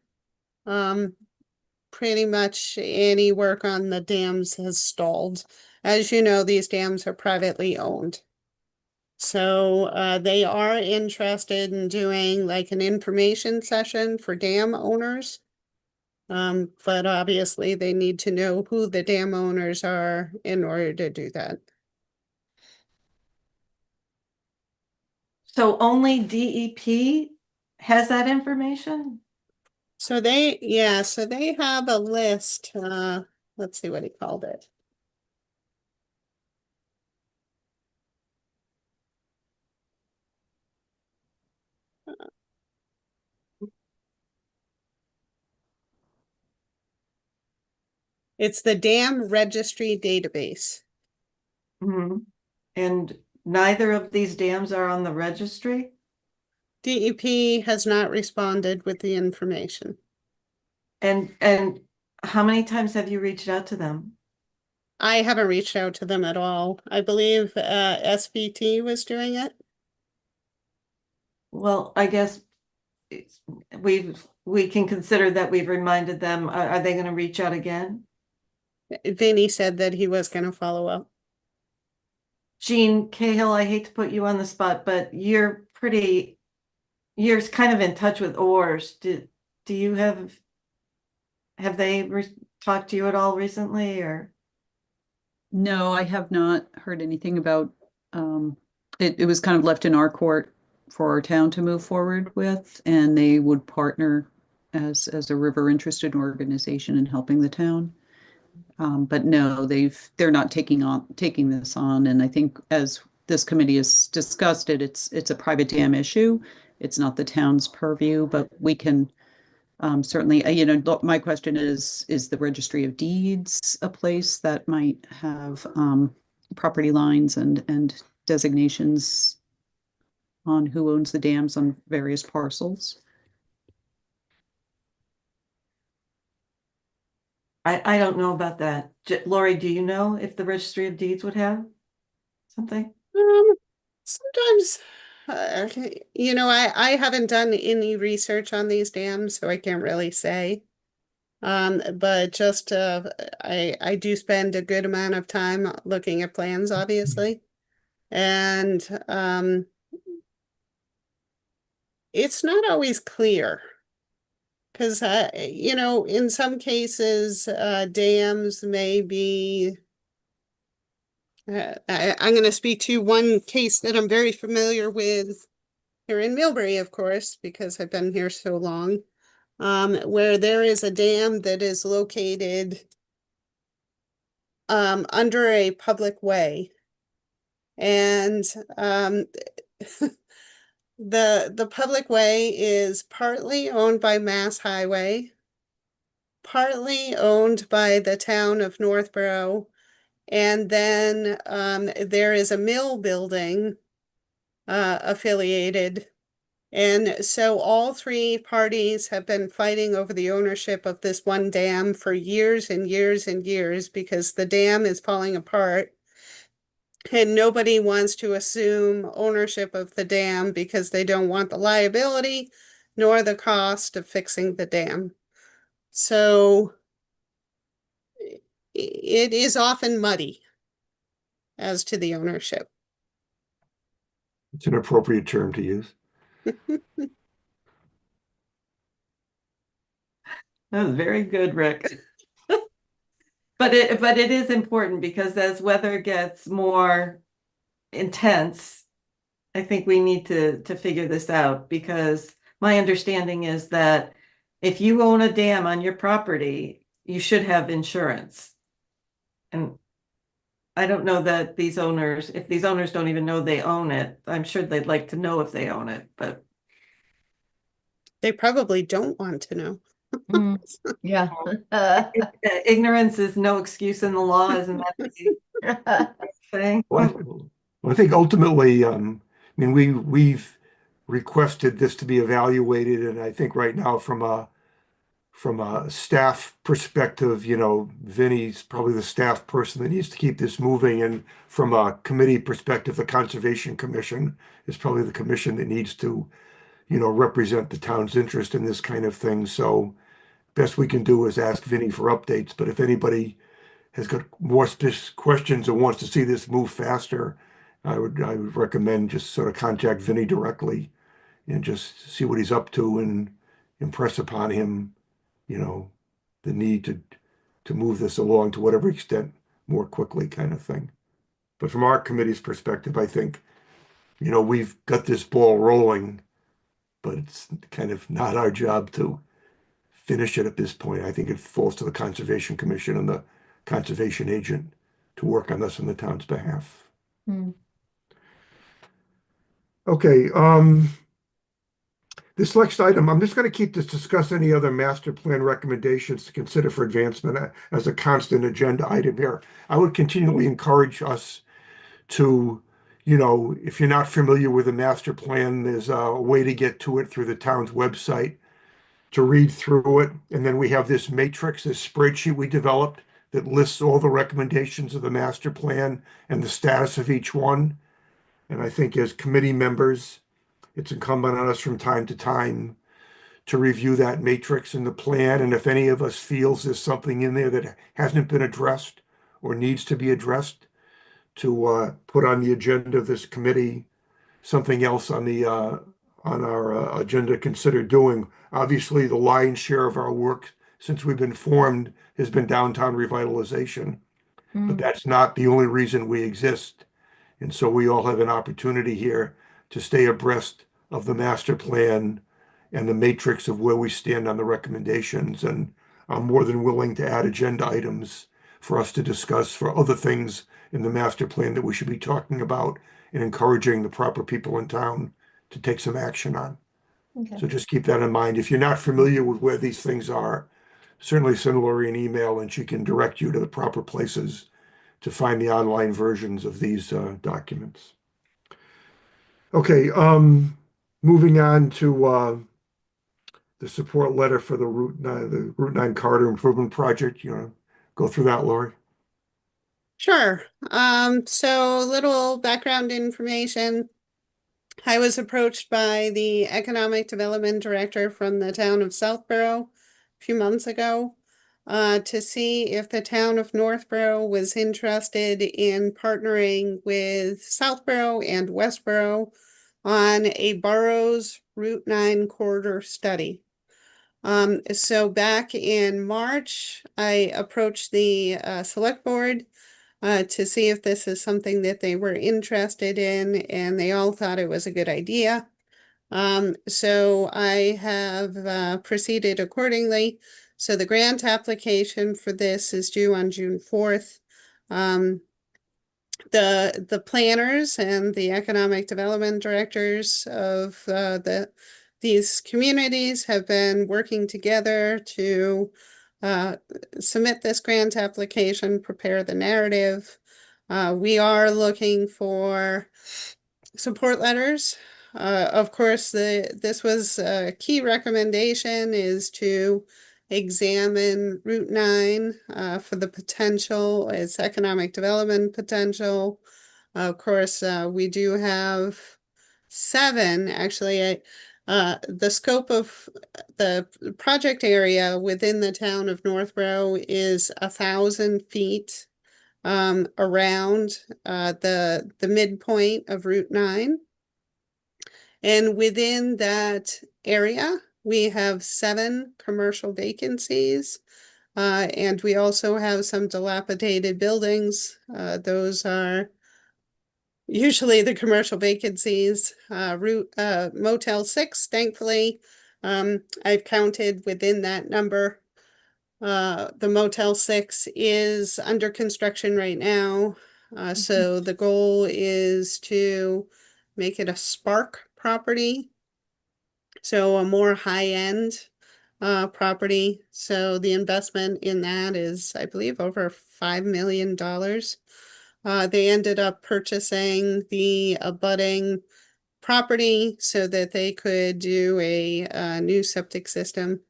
pretty much any work on the dams has stalled. As you know, these dams are privately owned. So they are interested in doing like an information session for dam owners. But obviously they need to know who the dam owners are in order to do that. So only DEP has that information? So they have a list. Let's see what he called it. It's the dam registry database. Mhm. And neither of these dams are on the registry? DEP has not responded with the information. And how many times have you reached out to them? I haven't reached out to them at all. I believe SBT was doing it. Well, I guess we can consider that we've reminded them. Are they going to reach out again? Vinny said that he was going to follow up. Jean Cahill, I hate to put you on the spot, but you're kind of in touch with ORS. Do you have they talked to you at all recently, or? No, I have not heard anything about, it was kind of left in our court for our town to move forward with, and they would partner as a river interested organization in helping the town. But no, they're not taking this on, and I think as this committee has discussed it, it's a private dam issue. It's not the town's purview, but we can certainly, my question is the Registry of Deeds a place that might have property lines and designations on who owns the dams on various parcels? I don't know about that. Lori, do you know if the Registry of Deeds would have something? Sometimes, I haven't done any research on these dams, so I can't really say. But just, I do spend a good amount of time looking at plans, obviously. And, it's not always clear. Because, in some cases, dams may be, I'm going to speak to one case that I'm very familiar with here in Millbury, of course, because I've been here so long, where there is a dam that is located under a public way. And the public way is partly owned by Mass Highway, partly owned by the town of Northborough, and then there is a mill building affiliated. And so all three parties have been fighting over the ownership of this one dam for years and years and years because the dam is falling apart. And nobody wants to assume ownership of the dam because they don't want the liability nor the cost of fixing the dam. So it is often muddy as to the ownership. It's an appropriate term to use. That was very good, Rick. But it is important because as weather gets more intense, I think we need to figure this out because my understanding is that if you own a dam on your property, you should have insurance. And I don't know that if these owners don't even know they own it, I'm sure they'd like to know if they own it, but They probably don't want to know. Yeah. ignorance is no excuse in the law, isn't that the saying? Well, I think ultimately, we've requested this to be evaluated, and I think right now from a staff perspective, Vinny's probably the staff person that needs to keep this moving, and from a committee perspective, the Conservation Commission is probably the commission that needs to, represent the town's interest in this kind of thing. So best we can do is ask Vinny for updates, but if anybody has got more questions or wants to see this move faster, I would recommend just sort of contact Vinny directly and just see what he's up to and impress upon him, the need to move this along to whatever extent more quickly kind of thing. But from our committee's perspective, I think, we've got this ball rolling, but it's kind of not our job to finish it at this point. I think it falls to the Conservation Commission and the conservation agent to work on this on the town's behalf. Okay, this next item, I'm just going to keep this, discuss any other master plan recommendations to consider for advancement as a constant agenda item here. I would continually encourage us to, if you're not familiar with the master plan, there's a way to get to it through the town's website to read through it. And then we have this matrix, this spreadsheet we developed that lists all the recommendations of the master plan and the status of each one. And I think as committee members, it's incumbent on us from time to time to review that matrix and the plan. And if any of us feels there's something in there that hasn't been addressed or needs to be addressed, to put on the agenda of this committee something else on our agenda to consider doing. Obviously, the lion's share of our work since we've been formed has been downtown revitalization. but Mm. that's not the only reason we exist. And so we all have an opportunity here to stay abreast of the master plan and the matrix of where we stand on the recommendations. And I'm more than willing to add agenda items for us to discuss for other things in the master plan that we should be talking about and encouraging the proper people in town to take some action on. Okay. So just keep that in mind. If you're not familiar with where these things are, certainly send Lori an email and she can direct you to the proper places to find the online versions of these documents. Okay, moving on to the support letter for the Route 9 Corridor Improvement Project. You want to go through that, Lori? Sure. So a little background information. I was approached by the Economic Development Director from the town of Southborough a few months ago to see if the town of Northborough was interested in partnering with Southborough and Westborough on a boroughs Route 9 corridor study. So back in March, I approached the select board to see if this is something that they were interested in, and they all thought it was a good idea. So I have proceeded accordingly. So the grant application for this is due on June 4th. The planners and the economic development directors of these communities have been working together to submit this grant application, prepare the narrative. We are looking for support letters. Of course, this was a key recommendation is to examine Route 9 for the potential, its economic development potential. Of course, we do have 7, actually, the scope of the project area within the town of Northborough is 1,000 feet around the midpoint of Route 9. And within that area, we have 7 commercial vacancies. And we also have some dilapidated buildings. Those are usually the commercial vacancies. Motel 6, thankfully, I've counted within that number. The Motel 6 is under construction right now. So the goal is to make it a Spark property. So a more high-end property. So the investment in that is, I believe, over $5 million. They ended up purchasing the abutting property so that they could do a new septic system.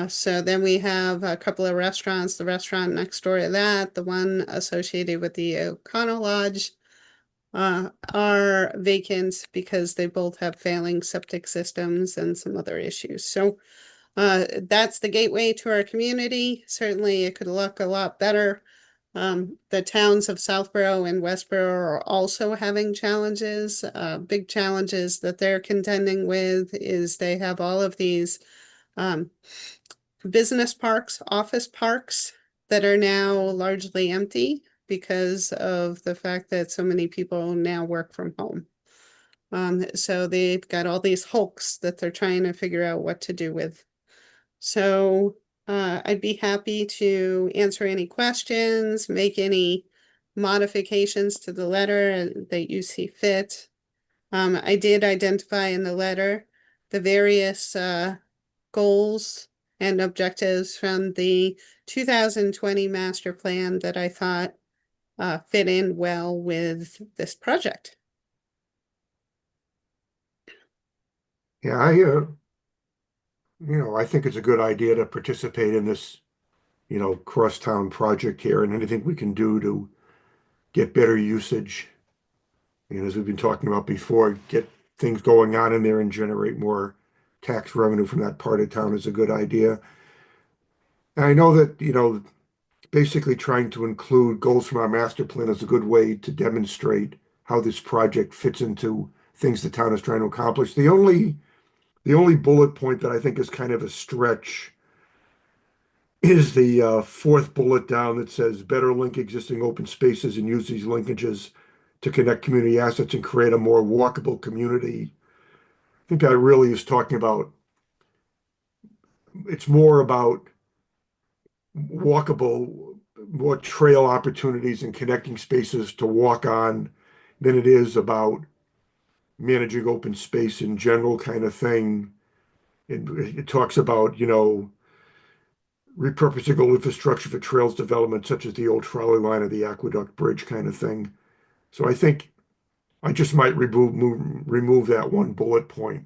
So then we have a couple of restaurants, the restaurant next door to that, the one associated with the O'Connell Lodge, are vacant because they both have failing septic systems and some other issues. So that's the gateway to our community. Certainly it could look a lot better. The towns of Southborough and Westborough are also having challenges. Big challenges that they're contending with is they have all of these business parks, office parks that are now largely empty because of the fact that so many people now work from home. So they've got all these hulks that they're trying to figure out what to do with. So I'd be happy to answer any questions, make any modifications to the letter that you see fit. I did identify in the letter the various goals and objectives from the 2020 master plan that I thought fit in well with this project. Yeah, I think it's a good idea to participate in this, crosstown project here and anything we can do to get better usage. And as we've been talking about before, get things going on in there and generate more tax revenue from that part of town is a good idea. And I know that, basically trying to include goals from our master plan is a good way to demonstrate how this project fits into things the town is trying to accomplish. The only bullet point that I think is kind of a stretch is the fourth bullet down that says better link existing open spaces and use these linkages to connect community assets and create a more walkable community. I think that really is talking about, it's more about walkable, more trail opportunities and connecting spaces to walk on than it is about managing open space in general kind of thing. It talks about, repurposing old infrastructure for trails development, such as the old trolley line or the aqueduct bridge kind of thing. So I think I just might remove that one bullet point.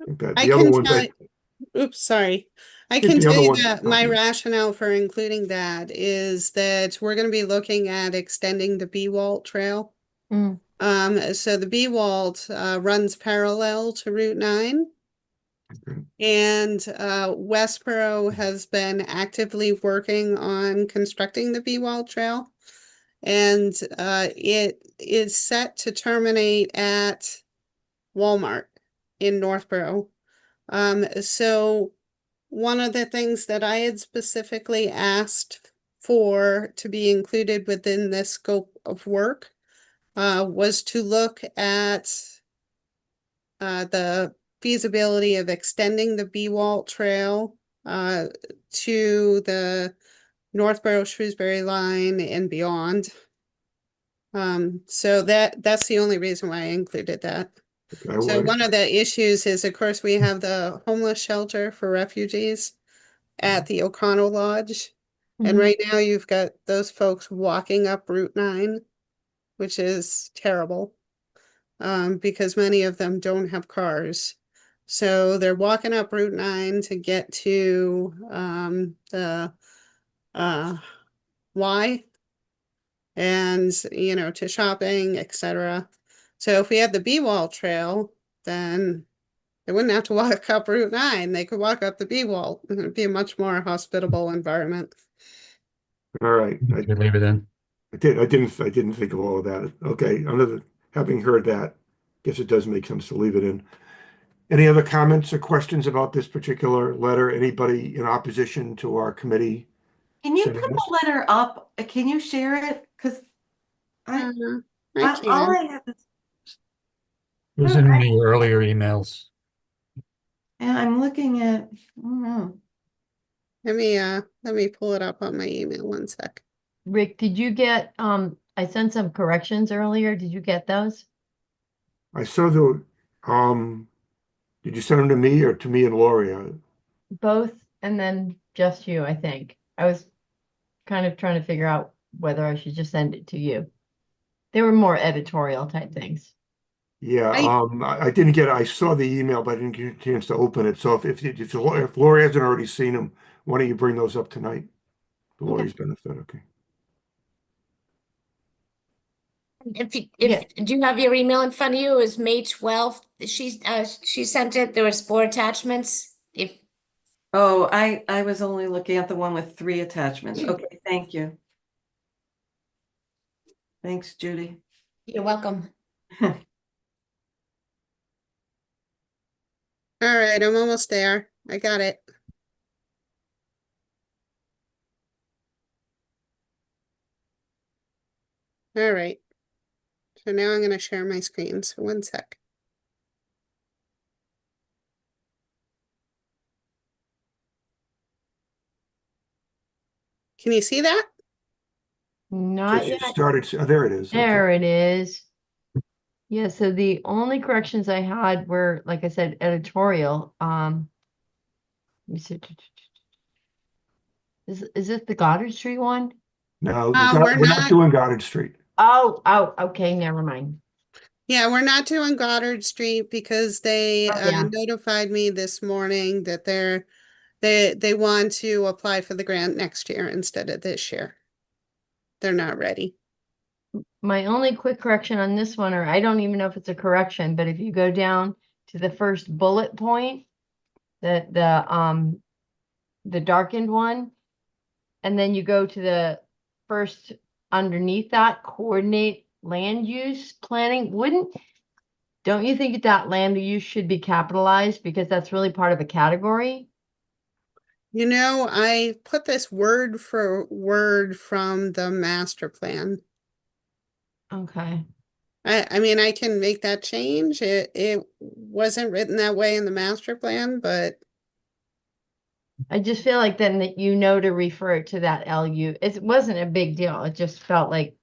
I think that I the other can ones, tell, oops, sorry. I think can the tell other you ones. that my rationale for including that is that we're going to be looking at extending the B-Walt Trail. Mm. So the B-Walt runs parallel to Route 9. And Westboro has been actively working on constructing the B-Wall Trail. And it is set to terminate at Walmart in Northborough. So one of the things that I had specifically asked for to be included within this scope of work was to look at the feasibility of extending the B-Walt Trail to the Northborough Shrewsbury line and beyond. So that's the only reason why I included that. So one of the issues is, of course, we have the homeless shelter for refugees at the O'Connell Lodge. And right now you've got those folks walking up Route 9, which is terrible. Because many of them don't have cars. So they're walking up Route 9 to get to the Y and, to shopping, etc. So if we had the B-Wall Trail, then they wouldn't have to walk up Route 9. They could walk up the B-Wall. It would be a much more hospitable environment. All right. Leave it in. I didn't think of all of that. Okay. Having heard that, guess it does make sense to leave it in. Any other comments or questions about this particular letter? Anybody in opposition to our committee? Can you Send put this? the letter up? Can you share it? Because I all can. I have is, It was in one of your earlier emails. and I'm looking at, I don't know. Let me pull it up on my email 1 sec. Rick, did you get, I sent some corrections earlier. Did you get those? I saw did you send them to me or to me and Lori? Both, and then just you, I think. I was kind of trying to figure out whether I should just send it to you. They were more editorial type things. Yeah, I didn't get it. I saw the email, but I didn't get a chance to open it. So if Lori hasn't already seen them, why don't you bring those up tonight? For Lori's benefit, okay. Do you have your email in front of you? It was May 12th. She sent it. There was 4 attachments. Oh, I was only looking at the one with 3 attachments. Okay, thank you. Thanks, Judy. You're welcome. All right, I'm almost there. I got it. All right. So now I'm going to share my screen. So 1 sec. Can you see that? Not Just yet. started. Oh, there it is. There it is. Yeah, so the only corrections I had were, like I said, editorial. Let me see. Is this the Goddard Street one? No, we're we're not not. doing Goddard Street. Oh, okay, never mind. Yeah, we're not doing Goddard Street because they Yeah. notified me this morning that they want to apply for the grant next year instead of this year. They're not ready. My only quick correction on this one, or I don't even know if it's a correction, but if you go down to the first bullet point, the darkened one, and then you go to the first underneath that, coordinate land use planning, don't you think that land use should be capitalized because that's really part of a category? You know, I put this word for word from the master plan. Okay. I mean, I can make that change. It wasn't written that way in the master plan, but I just feel like then that you know to refer it to that LU. It wasn't a big deal. It just felt like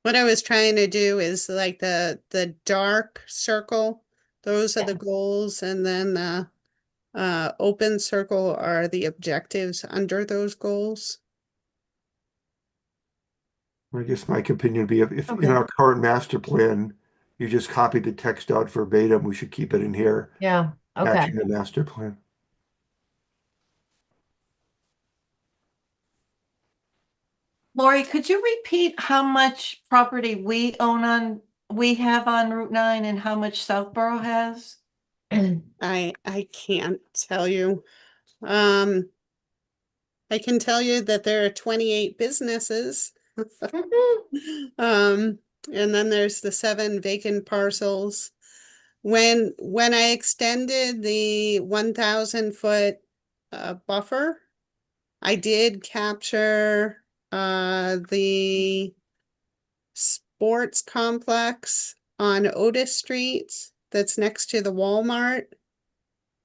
what I was trying to do is like the dark circle, those are the goals, and then the open circle are the objectives under those goals. I guess my opinion would be if in Okay. our current master plan, you just copy the text out verbatim, we should keep it in here, yeah. Okay. matching the master plan. Lori, could you repeat how much property we have on Route 9 and how much Southborough has? I can't tell you. I can tell you that there are 28 businesses. Um, and then there's the 7 vacant parcels. When I extended the 1,000-foot buffer, I did capture the sports complex on Otis Street that's next to the Walmart.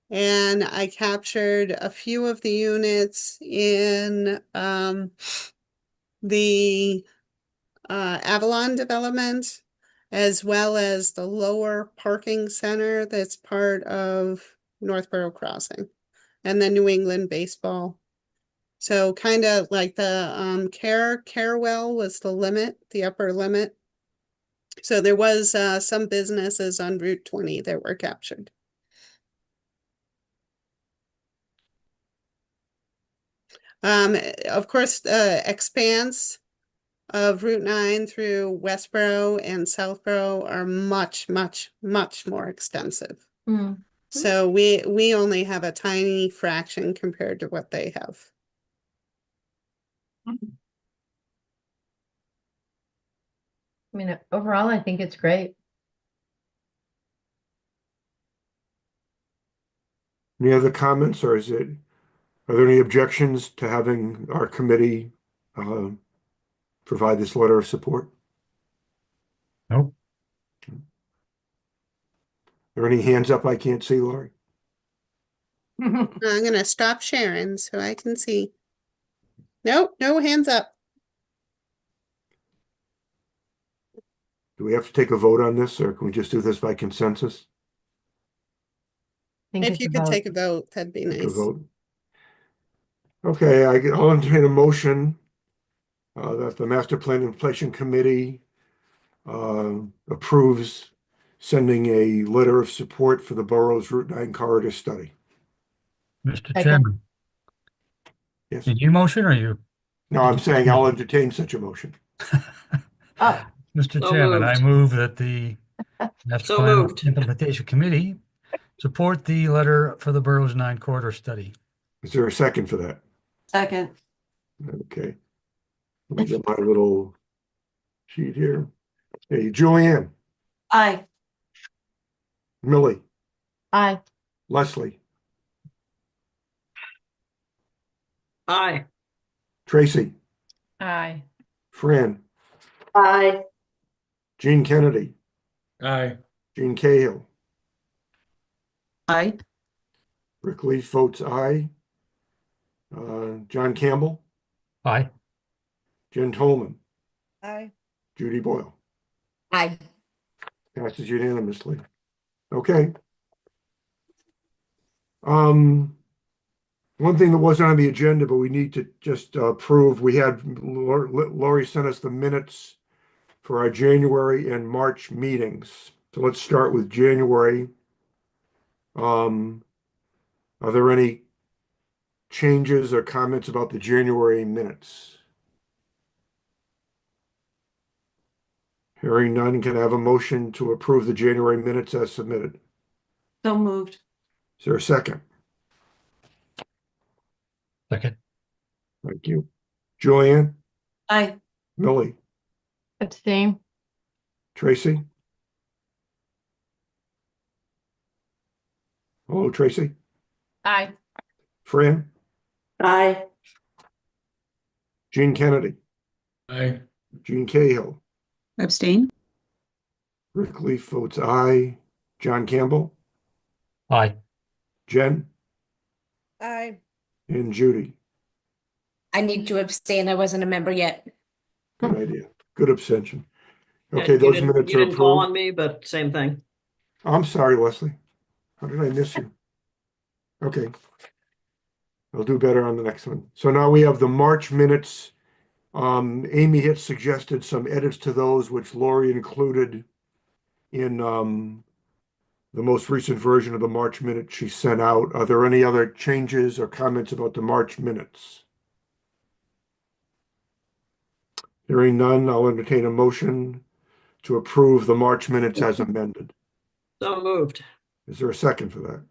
And I captured a few of the units in the Avalon development, as well as the lower parking center that's part of Northborough Crossing and the New England baseball. So kind of like the Carewell was the limit, the upper limit. So there was some businesses on Route 20 that were captured. Of course, the expanse of Route 9 through Westboro and Southboro are much, much, much more extensive. Mm. So we only have a tiny fraction compared to what they have. I mean, overall, I think it's great. Any other comments, or are there any objections to having our committee provide this letter of support? Nope. Are there any hands up I can't see, Lori? I'm gonna stop sharing so I can see. Nope, no hands up. Do we have to take a vote on this, or can we just do this by consensus? I think If it's you could about take a vote, that'd be Take a nice. vote. Okay, I'll entertain a motion that the Master Plan Inflation Committee approves sending a letter of support for the borough's Route 9 corridor study. Mr. Second. Chairman, Yes. did you motion or you? No, I'm saying I'll entertain such a motion. Oh, Mr. So Chairman, I moved. move that the Master So Plan moved. Implementation Committee support the letter for the borough's 9 corridor study. Is there a second for that? Second. Okay. Let me get my little sheet here. Hey, Julianne, Aye. Millie, aye. Leslie, Aye. Tracy, Aye. Fran, Aye. Jean Kennedy, Aye. Jean Cahill, Aye. Rick Leaf votes aye. John Campbell, Aye. Jen Tolman, Aye. Judy Boyle. Aye. Passes unanimously. Okay. One thing that wasn't on the agenda, but we need to just approve, we had Lori sent us the minutes for our January and March meetings. So let's start with January. Are there any changes or comments about the January minutes? Hearing none, can I have a motion to approve the January minutes as submitted? So moved. Is there a second? Second. Thank you. Julianne, Aye. Millie, Abstain. Tracy? Hello, Tracy? Aye. Fran? Aye. Gene Kennedy? Aye. Gene Cahill? Abstain? Rick Leaf votes aye. John Campbell? Aye. Jen? Aye. And Judy? I need to abstain. I wasn't a member yet. Good idea. Good abstention. Yeah, Okay, you those didn't- minutes You are didn't call on approved. me, but same thing. I'm sorry, Leslie. How did I miss you? Okay. I'll do better on the next one. So now we have the March minutes. Amy had suggested some edits to those, which Lori included in the most recent version of the March minute she sent out. Are there any other changes or comments about the March minutes? Hearing none, I'll entertain a motion to approve the March minutes as amended. So moved. Is there a second for that?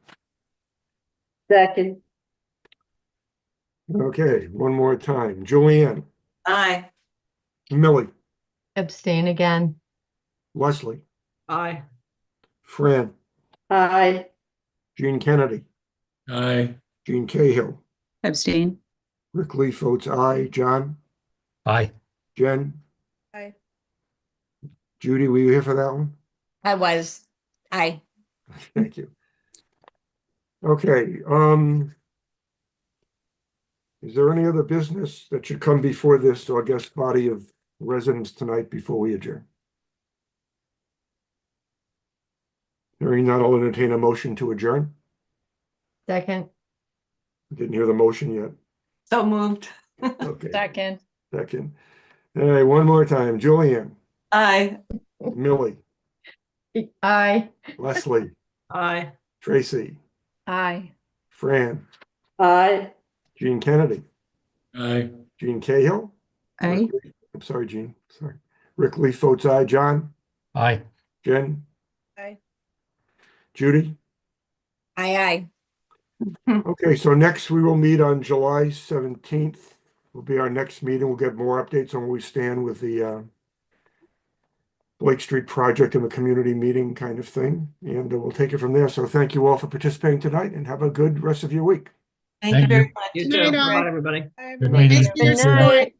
Second. Okay, one more time. Julianne, Aye. Millie, Abstain again. Leslie, Aye. Fran, Aye. Gene Kennedy, Aye. Gene Cahill, Abstain? Rick Leaf votes aye. John, Aye. Jen, Aye. Judy, were you here for that one? I was. Aye. Thank you. Okay, is there any other business that should come before this, or I guess body of residents tonight before we adjourn? Hearing none, I'll entertain a motion to adjourn. Second. Didn't hear the motion yet. So moved. Okay, Second. second. All right, one more time. Julianne, Aye. Millie, Aye. Leslie, Aye. Tracy, Aye. Fran, Aye. Gene Kennedy, Aye. Gene Cahill. Aye. I'm sorry, Gene. Sorry. Rick Leaf votes aye. John, Aye. Jen, Aye. Judy. Aye, aye. Okay, so next we will meet on July 17th. Will be our next meeting. We'll get more updates on where we stand with the Blake Street project and the community meeting kind of thing. And we'll take it from there. So thank you all for participating tonight and have a good rest of your week. Thank you Thank very you. much. You Good night, too. all. Bye, everybody. Aye. Good meeting. Thanks for your Good support. night.